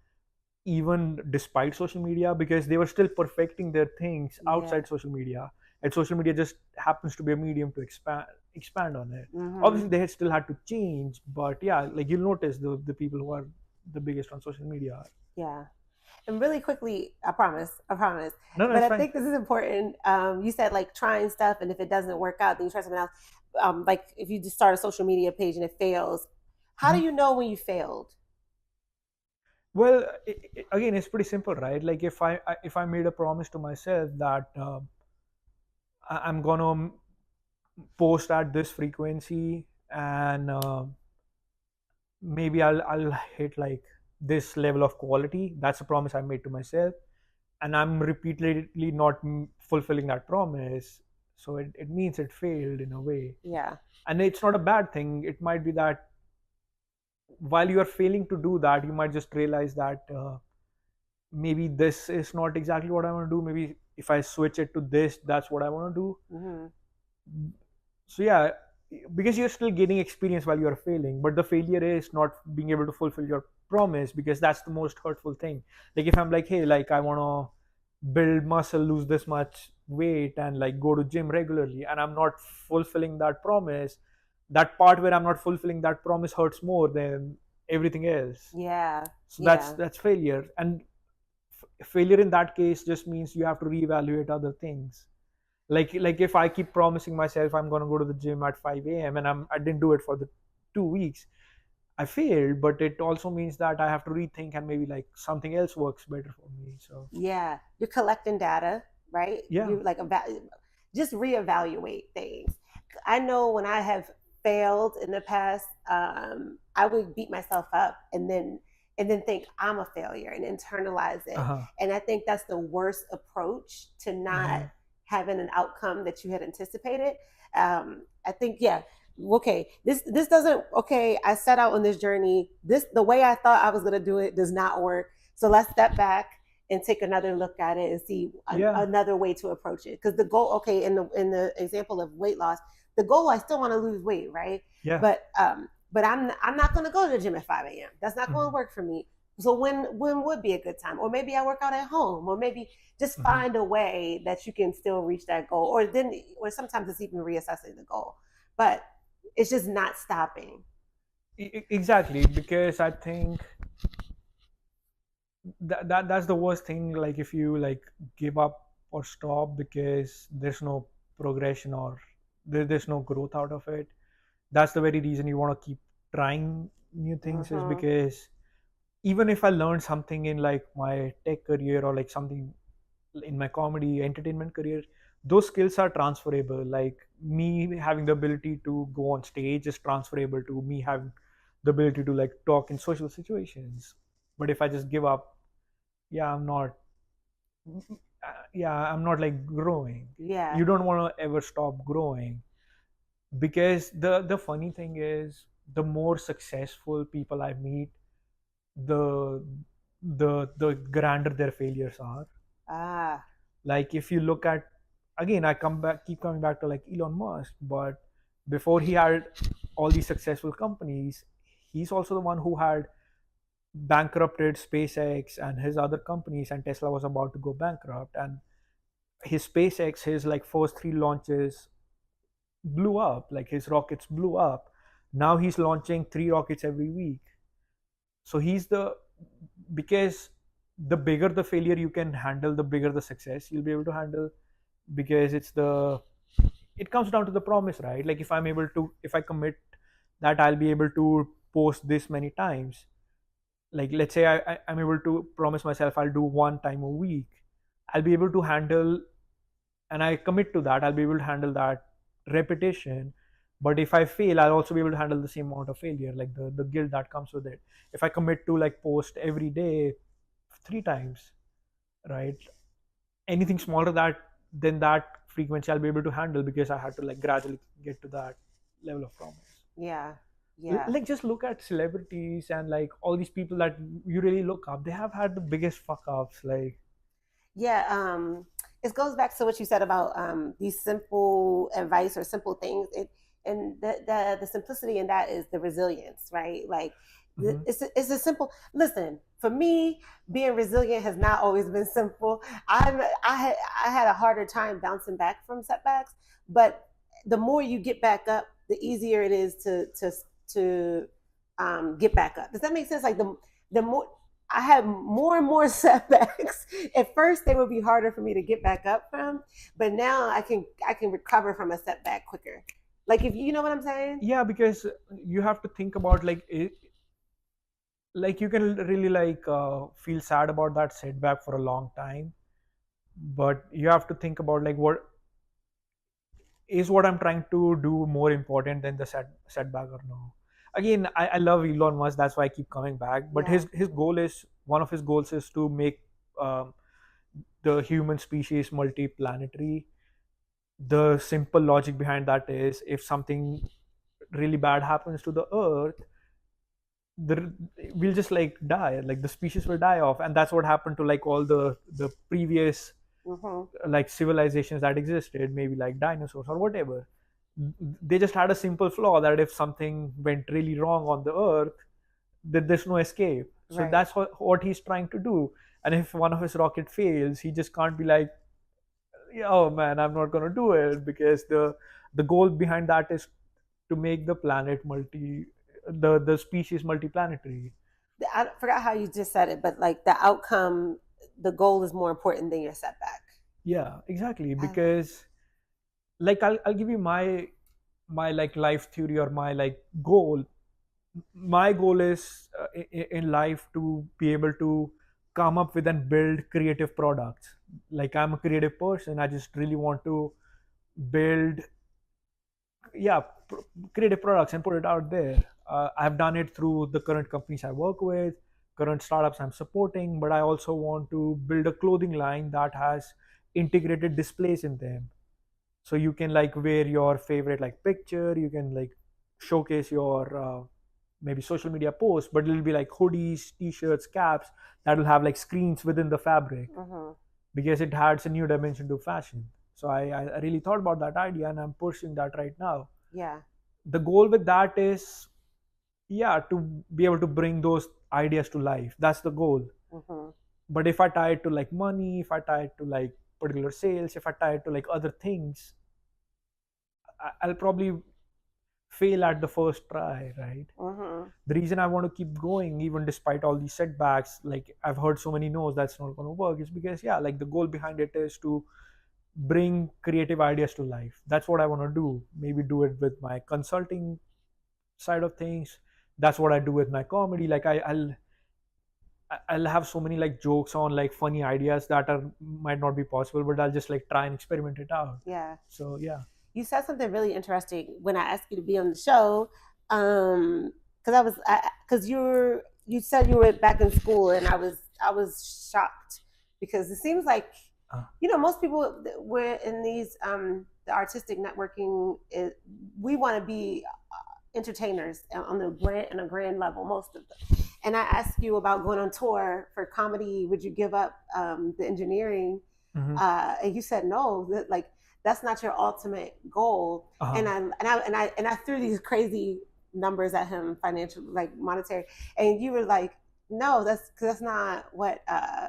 even despite social media, because they were still perfecting their things Yeah. outside social media, and social media just happens to be a medium to expand on it. Mm-hmm. Obviously they had still had to change, but yeah, like you'll notice the people who are the biggest on social media. Yeah. And really quickly, I promise. No, no, But it's I fine. think this is important. You said like trying stuff, and if it doesn't work out, then you try something else. like if you just start a social media page and it fails, how do Mhm. you know when you failed? Well, again, it's pretty simple, right? Like if I made a promise to myself that I'm gonna post at this frequency, and maybe I'll hit like this level of quality. That's a promise I made to myself, and I'm repeatedly not fulfilling that promise. So it means it failed in a way, Yeah. and it's not a bad thing. It might be that while you are failing to do that, you might just realize that maybe this is not exactly what I want to do. Maybe if I switch it to this, that's what I want to do. Mm-hmm. So yeah, because you're still gaining experience while you're failing, but the failure is not being able to fulfill your promise, because that's the most hurtful thing. Like if I'm like, hey, like I want to build muscle, lose this much weight, and like go to gym regularly, and I'm not fulfilling that promise, that part where I'm not fulfilling that promise hurts more than everything else. Yeah. So Yeah. that's failure. And failure in that case just means you have to reevaluate other things. Like if I keep promising myself I'm going to go to the gym at 5 a.m. and I didn't do it for the 2 weeks, I failed. But it also means that I have to rethink, and maybe like something else works better for me. So Yeah. You're collecting data, right? yeah. You like just reevaluate things. I know when I have failed in the past, I would beat myself up and then think I'm a failure and internalize it. Uh-huh. And I think that's the worst approach to not Hmm. having an outcome that you had anticipated. I think, yeah, okay, this doesn't, okay, I set out on this journey. This the way I thought I was gonna do it does not work. So let's step back and take another look at it and see Yeah. another way to approach it. Because the goal, okay, in the example of weight loss, the goal, I still want to lose weight, right? Yeah. But I'm not going to go to the gym at 5 a.m. That's not going to Hmm. work for me. So when would be a good time? Or maybe I work out at home, or maybe just Hmm. find a way that you can still reach that goal. Or sometimes it's even reassessing the goal, but it's just not stopping. Exactly, because I think that's the worst thing. Like if you like give up or stop because there's no progression, or there's no growth out of it, that's the very reason you want to keep trying new things, is Mm-hmm. because even if I learned something in like my tech career, or like something in my comedy entertainment career, those skills are transferable. Like me having the ability to go on stage is transferable to me having the ability to like talk in social situations. But if I just give up, yeah, I'm not yeah, I'm not like growing. Yeah. You don't want to ever stop growing, because the funny thing is, the more successful people I meet, the the grander their failures are. Ah. Like if you look at, again, I keep coming back to like Elon Musk, but before he had all these successful companies, he's also the one who had bankrupted SpaceX and his other companies, and Tesla was about to go bankrupt, and his SpaceX, his like first three launches blew up, like his rockets blew up. Now he's launching three rockets every week. So he's the, because the bigger the failure you can handle, the bigger the success you'll be able to handle, because it comes down to the promise, right? Like if I commit that I'll be able to post this many times, like let's say I'm able to promise myself I'll do one time a week, I'll be able to handle, and I commit to that, I'll be able to handle that repetition. But if I fail, I'll also be able to handle the same amount of failure, like the guilt that comes with it. If I commit to like post every day three times, right? Anything smaller than that frequency, I'll be able to handle, because I had to like gradually get to that level of promise. Yeah. Yeah. Like just look at celebrities and like all these people that you really look up. They have had the biggest fuck ups. Like, Yeah, it goes back to what you said about these simple advice or simple things. And the simplicity in that is the resilience, right? Like mhm. it's a simple. Listen, for me, being resilient has not always been simple. I had a harder time bouncing back from setbacks, but the more you get back up, the easier it is to get back up. Does that make sense? Like the more I had more and more setbacks. At first, they would be harder for me to get back up from, but now I can recover from a setback quicker. Like if you know what I'm saying? Yeah, because you have to think about like like you can really like feel sad about that setback for a long time, but you have to think about like what I'm trying to do more important than the setback or no. Again, I love Elon Musk. That's why I keep coming back. But Yeah. his goal is, one of his goals is to make um, the human species multi-planetary. The simple logic behind that is, if something really bad happens to the Earth, the we'll just like die. Like the species will die off, and that's what happened to like all the previous Mhm. like civilizations that existed, maybe like dinosaurs or whatever. They just had a simple flaw that if something went really wrong on the Earth, that there's no escape. So Right. that's what he's trying to do. And if one of his rocket fails, he just can't be like, "Yeah, oh man, I'm not gonna do it," because the goal behind that is to make the planet the species multiplanetary. I forgot how you just said it, but like the outcome, the goal is more important than your setback. Yeah, exactly. I love. Because like I'll give you my like life theory or my like goal. My goal is in life to be able to come up with and build creative products. Like I'm a creative person, I just really want to build, yeah, creative products and put it out there. I've done it through the current companies I work with, current startups I'm supporting, but I also want to build a clothing line that has integrated displays in them. So you can like wear your favorite like picture, you can like showcase your maybe social media posts, but it'll be like hoodies, t-shirts, caps that will have like screens within the fabric, Hmm. because it adds a new dimension to fashion. So I really thought about that idea and I'm pursuing that right now. Yeah. The goal with that is, yeah, to be able to bring those ideas to life. That's the goal. Hmm. But if I tie it to like money, if I tie it to like particular sales, if I tie it to like other things, I'll probably fail at the first try, right? Hmm. The reason I want to keep going, even despite all these setbacks, like I've heard so many no's that's not going to work, is because, yeah, like the goal behind it is to bring creative ideas to life. That's what I want to do. Maybe do it with my consulting side of things. That's what I do with my comedy. Like I'll have so many like jokes on like funny ideas that are might not be possible, but I'll just like try and experiment it out. Yeah. So yeah. You said something really interesting when I asked you to be on the show. Because because you said you were back in school, and I was shocked because it seems like Uh, most people that we're in these the artistic networking. We want to be entertainers on the grand level, most of them. And I asked you about going on tour for comedy. Would you give up the engineering? mhm. And you said no. That like that's not your ultimate goal. And Uh-huh. I threw these crazy numbers at him, financial, like monetary, and you were like, no, that's not what I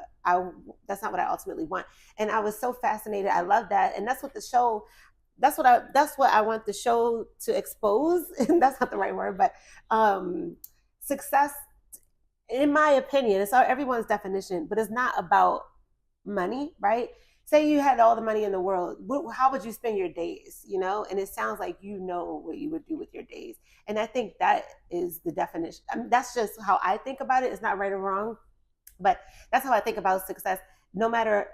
that's not what I ultimately want. And I was so fascinated. I love that, and that's what the show. That's what I want the show to expose. And that's not the right word, but success, in my opinion, it's everyone's definition, but it's not about money, right? Say you had all the money in the world, how would you spend your days? And it sounds like what you would do with your days. And I think that is the definition. I mean, that's just how I think about it. It's not right or wrong, but that's how I think about success. No matter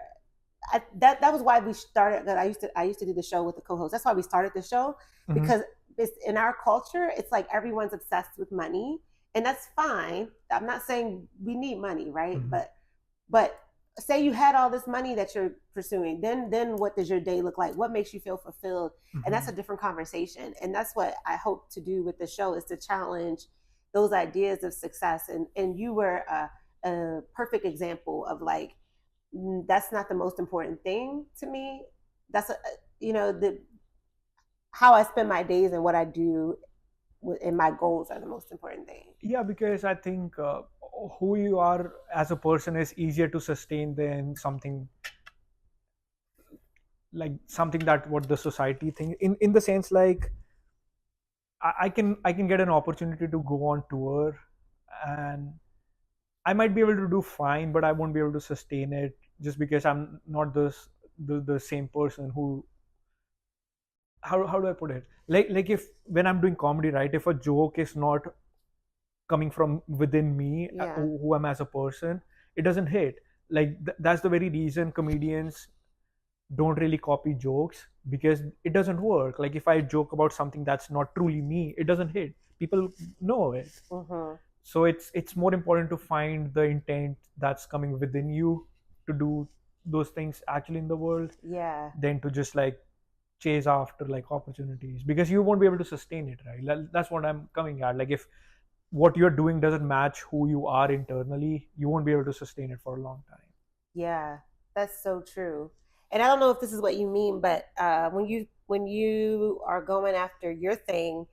that was why we started. That I used to do the show with the co-host. That's why we started the show, Mhm. because it's in our culture. It's like everyone's obsessed with money, and that's fine. I'm not saying we need money, right? Mhm. But say you had all this money that you're pursuing, then what does your day look like? What makes you feel fulfilled? And that's a Mhm. different conversation. And that's what I hope to do with the show, is to challenge those ideas of success. And you were a perfect example of like, that's not the most important thing to me. That's the how I spend my days and what I do and my goals are the most important thing. Yeah, because I think who you are as a person is easier to sustain than something that what the society thinks. In the sense like I can get an opportunity to go on tour, and I might be able to do fine, but I won't be able to sustain it just because I'm not the same person who how do I put it? Like if when I'm doing comedy, right? If a joke is not coming from within me, Yeah. who I'm as a person, it doesn't hit. Like that's the very reason comedians don't really copy jokes, because it doesn't work. Like if I joke about something that's not truly me, it doesn't hit. People know it. Mm-hmm. So it's more important to find the intent that's coming within you to do those things actually in the world, Yeah. than to just like chase after like opportunities, because you won't be able to sustain it, right? That's what I'm coming at. Like if what you're doing doesn't match who you are internally, you won't be able to sustain it for a long time. Yeah. That's so true. And I don't know if this is what you mean, but when you are going after your thing,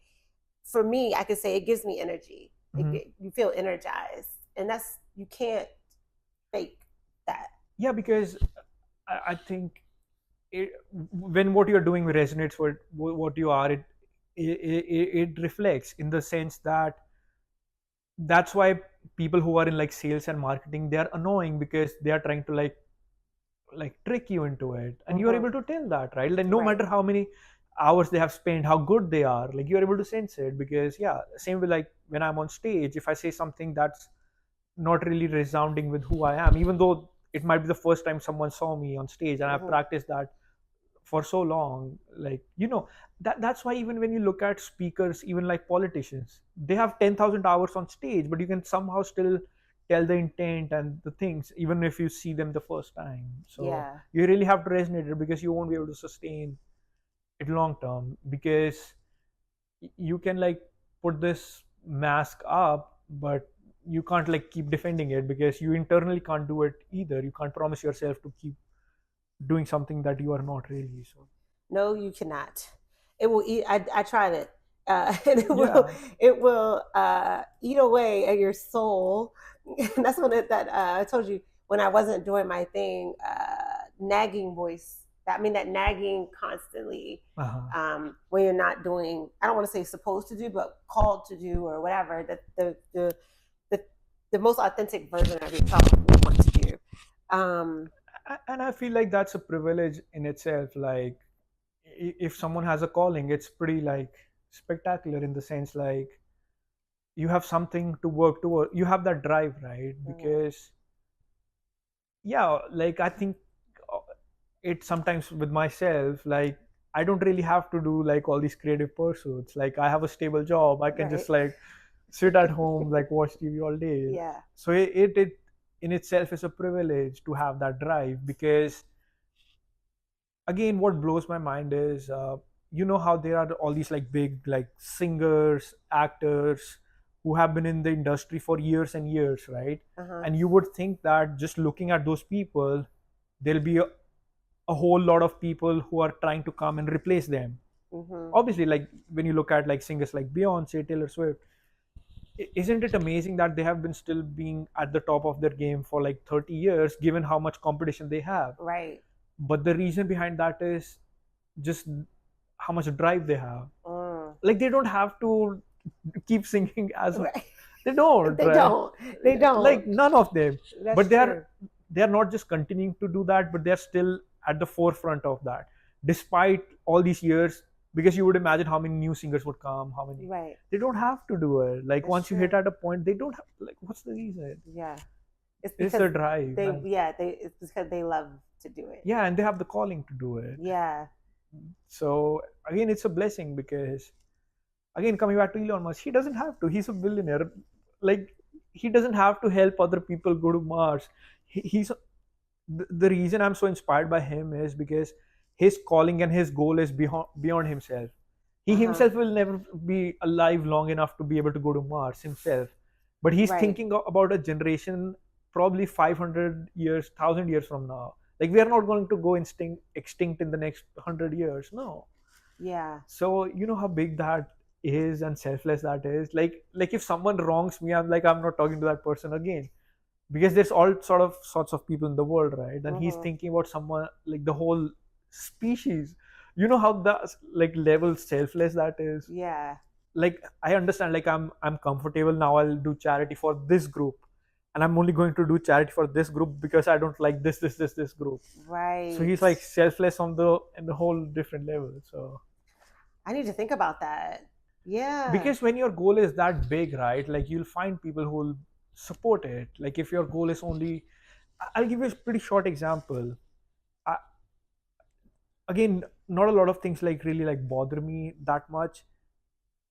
for me, I could say it gives me energy. Hmm. You feel energized, and that's you can't fake that. Yeah, because I think it, when what you're doing resonates with what you are, it reflects in the sense that that's why people who are in like sales and marketing, they are annoying, because they are trying to like trick you into it, and you are Mm-hmm. able to tell that, right? Like no Right. matter how many hours they have spent, how good they are, like you're able to sense it. Because yeah, same way, like when I'm on stage, if I say something that's not really resounding with who I am, even though it might be the first time someone saw me on stage and I've Mm-hmm. practiced that for so long, like that's why even when you look at speakers, even like politicians, they have 10,000 hours on stage, but you can somehow still tell the intent and the things even if you see them the first time. So Yeah. you really have to resonate it, because you won't be able to sustain it long term, because you can like put this mask up, but you can't like keep defending it, because you internally can't do it either. You can't promise yourself to keep doing something that you are not really. So No, you cannot. It will eat. I tried it, and yeah. it will eat away at your soul. And that's when that I told you when I wasn't doing my thing, nagging voice. That I mean that nagging constantly Uh-huh. when you're not doing. I don't want to say supposed to do, but called to do or whatever. That the the most authentic version of yourself you want to do. Um, And I feel like that's a privilege in itself. Like if someone has a calling, it's pretty like spectacular, in the sense like you have something to work toward, you have that drive, right? mhm. Because yeah, like I think uh, it sometimes with myself, like I don't really have to do like all these creative pursuits. Like I have a stable job, I can Right. just like sit at home, like watch TV all day. Yeah. So it in itself is a privilege to have that drive. Because again, what blows my mind is how there are all these like big like singers, actors, who have been in the industry for years and years, right? Uh huh. And you would think that just looking at those people, there'll be a whole lot of people who are trying to come and replace them. Mhm. Obviously, like when you look at like singers like Beyonce, Taylor Swift, isn't it amazing that they have been still being at the top of their game for like 30 years, given how much competition they have? Right. But the reason behind that is just how much drive they have. Mm. Like they don't have to keep singing as Right. they don't, They right? don't. They don't. Like none of them. But That's they are true. they are not just continuing to do that, but they're still at the forefront of that, despite all these years. Because you would imagine how many new singers would come, how many Right. they don't have to do it. Like That's once you hit true. at a point, they don't have, like what's the reason? Yeah. It's It's because the drive, they and yeah, they it's because they love to do it. yeah, and they have the calling to do it. Yeah. So again, it's a blessing, because again, coming back to Elon Musk, he doesn't have to. He's a billionaire. Like he doesn't have to help other people go to Mars. He's the reason I'm so inspired by him is because his calling and his goal is beyond himself. He Uh-huh. himself will never be alive long enough to be able to go to Mars himself, but he's Right. thinking about a generation, probably 500 years, 1,000 years from now. Like we are not going to go extinct in the next 100 years. No. Yeah. So you know how big that is and selfless that is. Like if someone wrongs me, I'm like, I'm not talking to that person again, because there's all sorts of people in the world, right? And he's Mhm. thinking about someone, like the whole species. You know how the like level selfless that is. Yeah. Like I understand, like I'm comfortable now, I'll do charity for this group, and I'm only going to do charity for this group because I don't like this group. So Right. he's like selfless on the in the whole different level. So I need to think about that. Yeah. Because when your goal is that big, right, like you'll find people who will support it. Like if your goal is only, I'll give you a pretty short example. I, again, not a lot of things like really like bother me that much,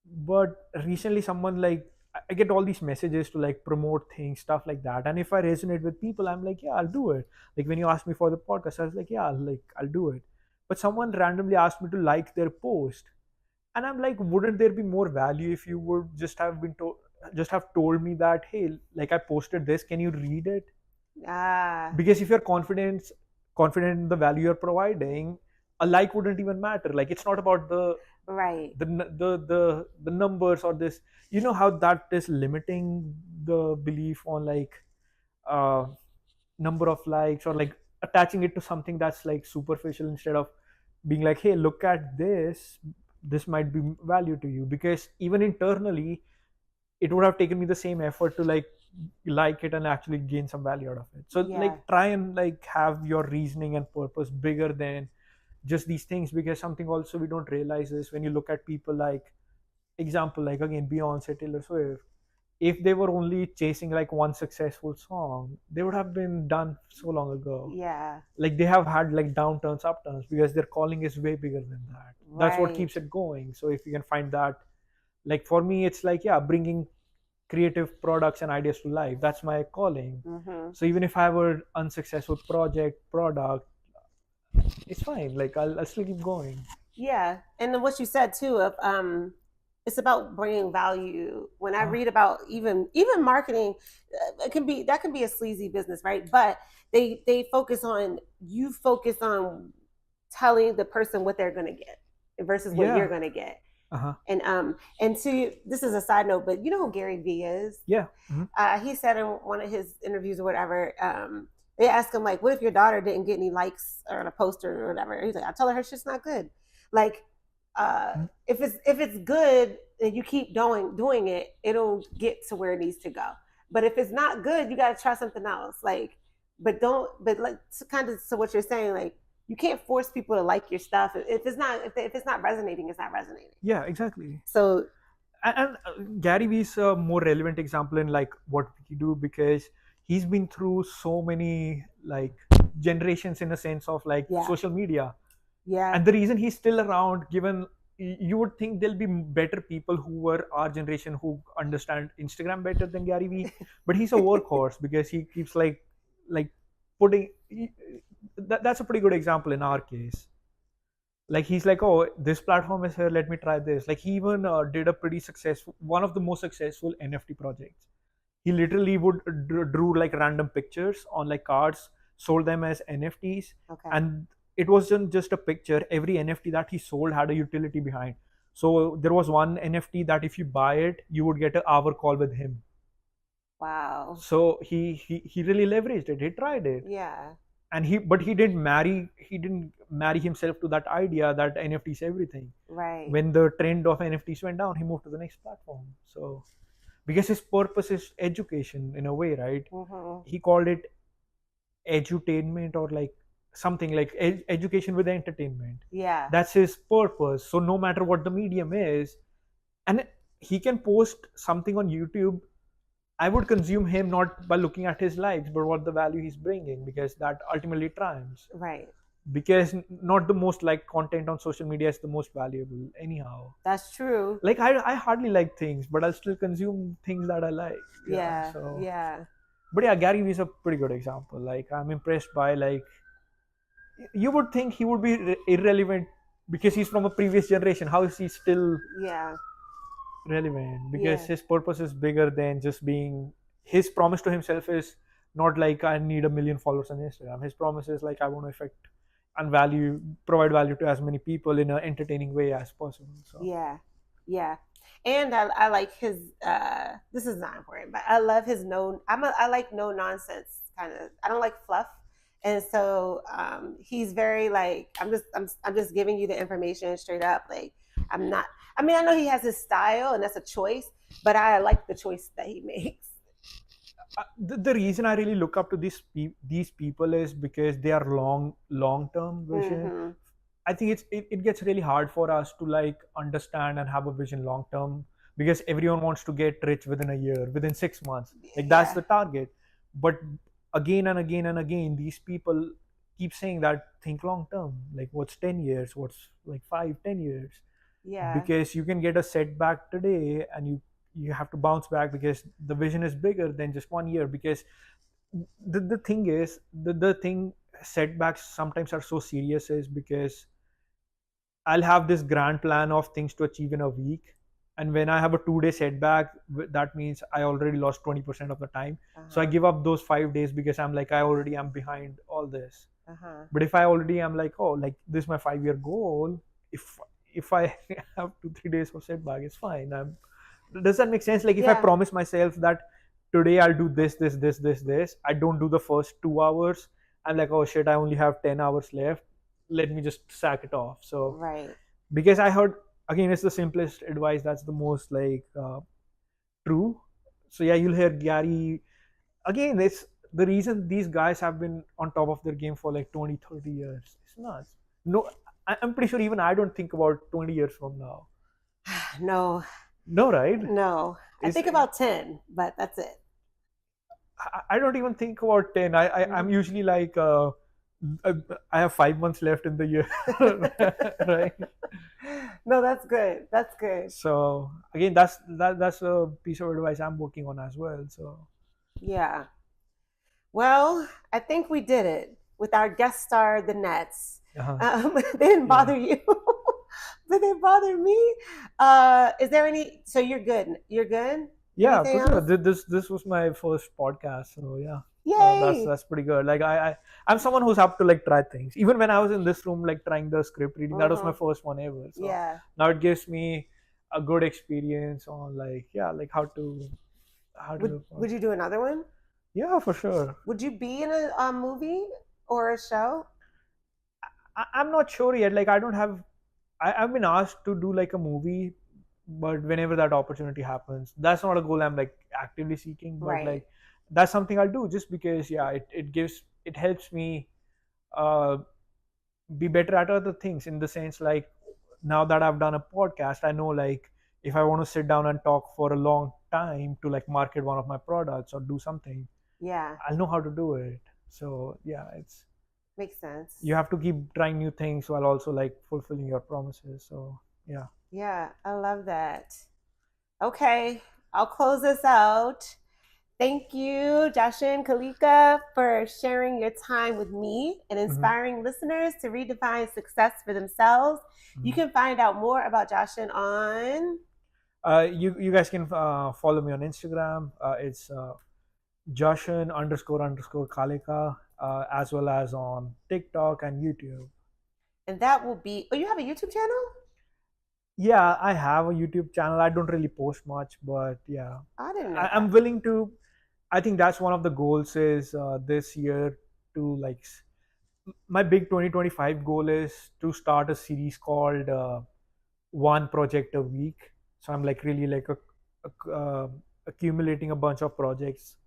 but recently someone like, I get all these messages to like promote things, stuff like that, and if I resonate with people, I'm like, yeah, I'll do it. Like when you asked me for the podcast, I was like, yeah, I'll do it. But someone randomly asked me to like their post, and I'm like, wouldn't there be more value if you would just have been told, just have told me that, hey, like I posted this, can you read it? Ah, Because if you're confident in the value you're providing, a like wouldn't even matter. Like it's not about right. the numbers or this, you know how that is limiting the belief on like uh number of likes, or like attaching it to something that's like superficial, instead of being like, hey, look at this might be value to you. Because even internally it would have taken me the same effort to like it and actually gain some value out of it. So Yeah. like try and like have your reasoning and purpose bigger than just these things. Because something also we don't realize is when you look at people like, example, like again Beyonce, Taylor Swift, if they were only chasing like one successful song, they would have been done so long ago. Yeah. Like they have had like downturns, upturns, because their calling is way bigger than that. That's what Right. keeps it going. So if you can find that, like for me it's like, yeah, bringing creative products and ideas to life, that's my calling. Mm-hmm. So even if I have an unsuccessful product, it's fine. Like I'll still keep going. Yeah, and then what you said too of it's about bringing value. When I uh, read about even marketing, it can be that can be a sleazy business, right? But they focus on you focus on telling the person what they're going to get versus what you're yeah. going to get. Uh-huh. And to this is a side note, but you know who Gary Vee is? Yeah. Mhm. He said in one of his interviews or whatever, they asked him like, "What if your daughter didn't get any likes or on a poster or whatever?" He's like, "I tell her shit's not good." Like, Mhm. if it's good and you keep doing it, it'll get to where it needs to go. But if it's not good, you got to try something else. Like, but don't. But like, kind of so what you're saying, like, you can't force people to like your stuff if it's not resonating, it's not resonating. Yeah, exactly. So And Gary Vee's a more relevant example in like what we do, because he's been through so many like generations in a sense of like yeah, social media. yeah, And the reason he's still around, given you would think there'll be better people who were our generation who understand Instagram better than Gary Vee, but he's a workhorse because he keeps like putting that's a pretty good example in our case. Like he's like, oh, this platform is here, let me try this. Like he even did a pretty successful, one of the most successful NFT projects. He literally would drew like random pictures on like cards, sold them as NFTs. okay, And it wasn't just a picture. Every NFT that he sold had a utility behind. So there was one NFT that if you buy it, you would get an hour call with him. wow, So he really leveraged it. He tried it. yeah, And he didn't marry himself to that idea that NFT is everything. right, When the trend of NFTs went down, he moved to the next platform. So because his purpose is education in a way, right? mm-hmm. He called it edutainment, or like something like education with entertainment. Yeah, That's his purpose. So no matter what the medium is, and he can post something on YouTube, I would consume him not by looking at his likes, but what the value he's bringing, because that ultimately triumphs. right. Because not the most liked content on social media is the most valuable, anyhow. That's true. Like I hardly like things, but I'll still consume things that I like. Yeah. Yeah, So, yeah, but yeah, Gary Vee is a pretty good example. Like I'm impressed by like, you would think he would be irrelevant because he's from a previous generation. How is he still yeah, relevant? Because yeah, his purpose is bigger than just being. His promise to himself is not like I need a million followers on Instagram. His promise is like I want to affect and provide value to as many people in an entertaining way as possible. So yeah, yeah. And I like his this is not important, but I love his I like no nonsense kind of. I don't like fluff. And so he's very like I'm just giving you the information straight up. Like I'm not I mean I know he has his style and that's a choice, but I like the choice that he makes. the reason I really look up to these people is because they are long term vision. Mm-hmm. I think it gets really hard for us to like understand and have a vision long term, because everyone wants to get rich within a year, within 6 months. Like that's Yeah. the target. But again and again and again, these people keep saying that think long term. Like what's 10 years? What's like 5, 10 years? Yeah. Because you can get a setback today and you have to bounce back because the vision is bigger than just 1 year. Because the thing is the thing setbacks sometimes are so serious is because I'll have this grand plan of things to achieve in a week. And when I have a 2 day setback, that means I already lost 20% of the time. So I Uh-huh. give up those 5 days because I'm like, I already am behind all this. Uh-huh. But if I already am like, oh, like this is my 5 year goal, if I have 2, 3 days of setback, it's fine. Does that make sense? Like if I Yeah. promise myself that today I'll do this, I don't do the first 2 hours. I'm like, oh shit, I only have 10 hours left. Let me just sack it off. So Right. because I heard, again, it's the simplest advice, that's the most like true. So yeah, you'll hear Gary again. It's the reason these guys have been on top of their game for like 20, 30 years. It's nuts. No, I'm pretty sure even I don't think about 20 years from now. No. No, right? No. I It's think about 10, but that's it. I don't even think about 10. I'm Mhm. usually like I have 5 months left in the year. Right? No, that's good. That's good. So again, that's a piece of advice I'm working on as well. So Yeah. Well, I think we did it with our guest star, the Nets. They didn't yeah. bother you. Did they bother me? Is there any? So you're good. You're good. Yeah, Anything for sure. else? This was my first podcast, so yeah, Yay! that's pretty good. Like I'm someone who's up to like try things. Even when I was in this room, like trying the script reading, that was my Mm-hmm. first one ever. So Yeah. now it gives me a good experience on like yeah, like how to Would do Would you podcast. do another one? Yeah, for sure. Would you be in a movie or a show? I'm not sure yet. Like I don't have. I've been asked to do like a movie, but whenever that opportunity happens, that's not a goal I'm like actively seeking. But Right. like that's something I'll do just because yeah, it helps me uh, be better at other things in the sense like now that I've done a podcast, I know like if I want to sit down and talk for a long time to like market one of my products or do something, Yeah. I'll know how to do it. So yeah, it's Makes sense. you have to keep trying new things while also like fulfilling your promises. So yeah. Yeah, I love that. Okay, I'll close this out. Thank you, Jashan Kaleka, for sharing your time with me and Hmm. inspiring listeners to redefine success for themselves. You Hmm. can find out more about Jashan on. You guys can follow me on Instagram. It's Jashan __ Kaleka, as well as on TikTok and YouTube. And that will be. Oh, you have a YouTube channel? Yeah, I have a YouTube channel. I don't really post much, but yeah, I didn't know I'm that. willing to. I think that's one of the goals is this year to like my big 2025 goal is to start a series called one project a week. So I'm like really like accumulating a bunch of projects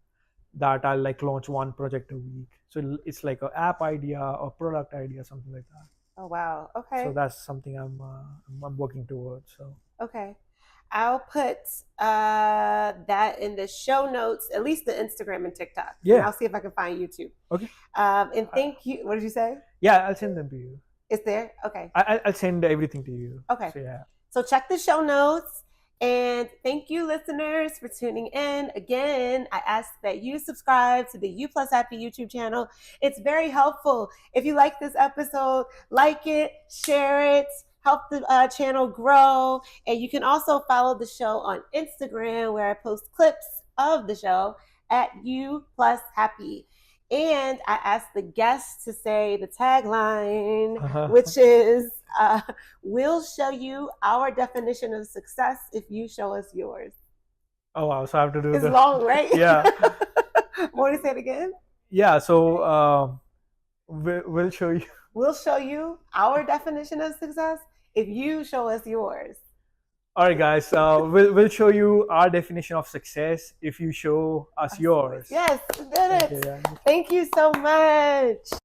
that I'll like launch one project a week. So it's like a app idea or product idea, something like that. Oh, wow. So Okay. that's something I'm working towards. So Okay. I'll put that in the show notes, at least the Instagram and TikTok, and yeah, I'll see if I can find YouTube. okay, And thank you. What did you say? yeah, I'll send them to you. It's there? Okay. I'll send everything to you. Okay. So yeah, So check the show notes. And thank you, listeners, for tuning in. Again, I ask that you subscribe to the U Plus Happy YouTube channel. It's very helpful. If you like this episode, like it, share it, help the channel grow. And you can also follow the show on Instagram, where I post clips of the show at U Plus Happy. And I asked the guests to say the tagline, which is we'll show you our definition of success if you show us yours. oh wow, so I have to do It's the long, right? yeah, Want to say it again? yeah. So we'll show you. We'll show you our definition of success if you show us yours. All right, guys. We'll show you our definition of success if you show us yours. Yes, did Okay, it. yeah. Thank you so much.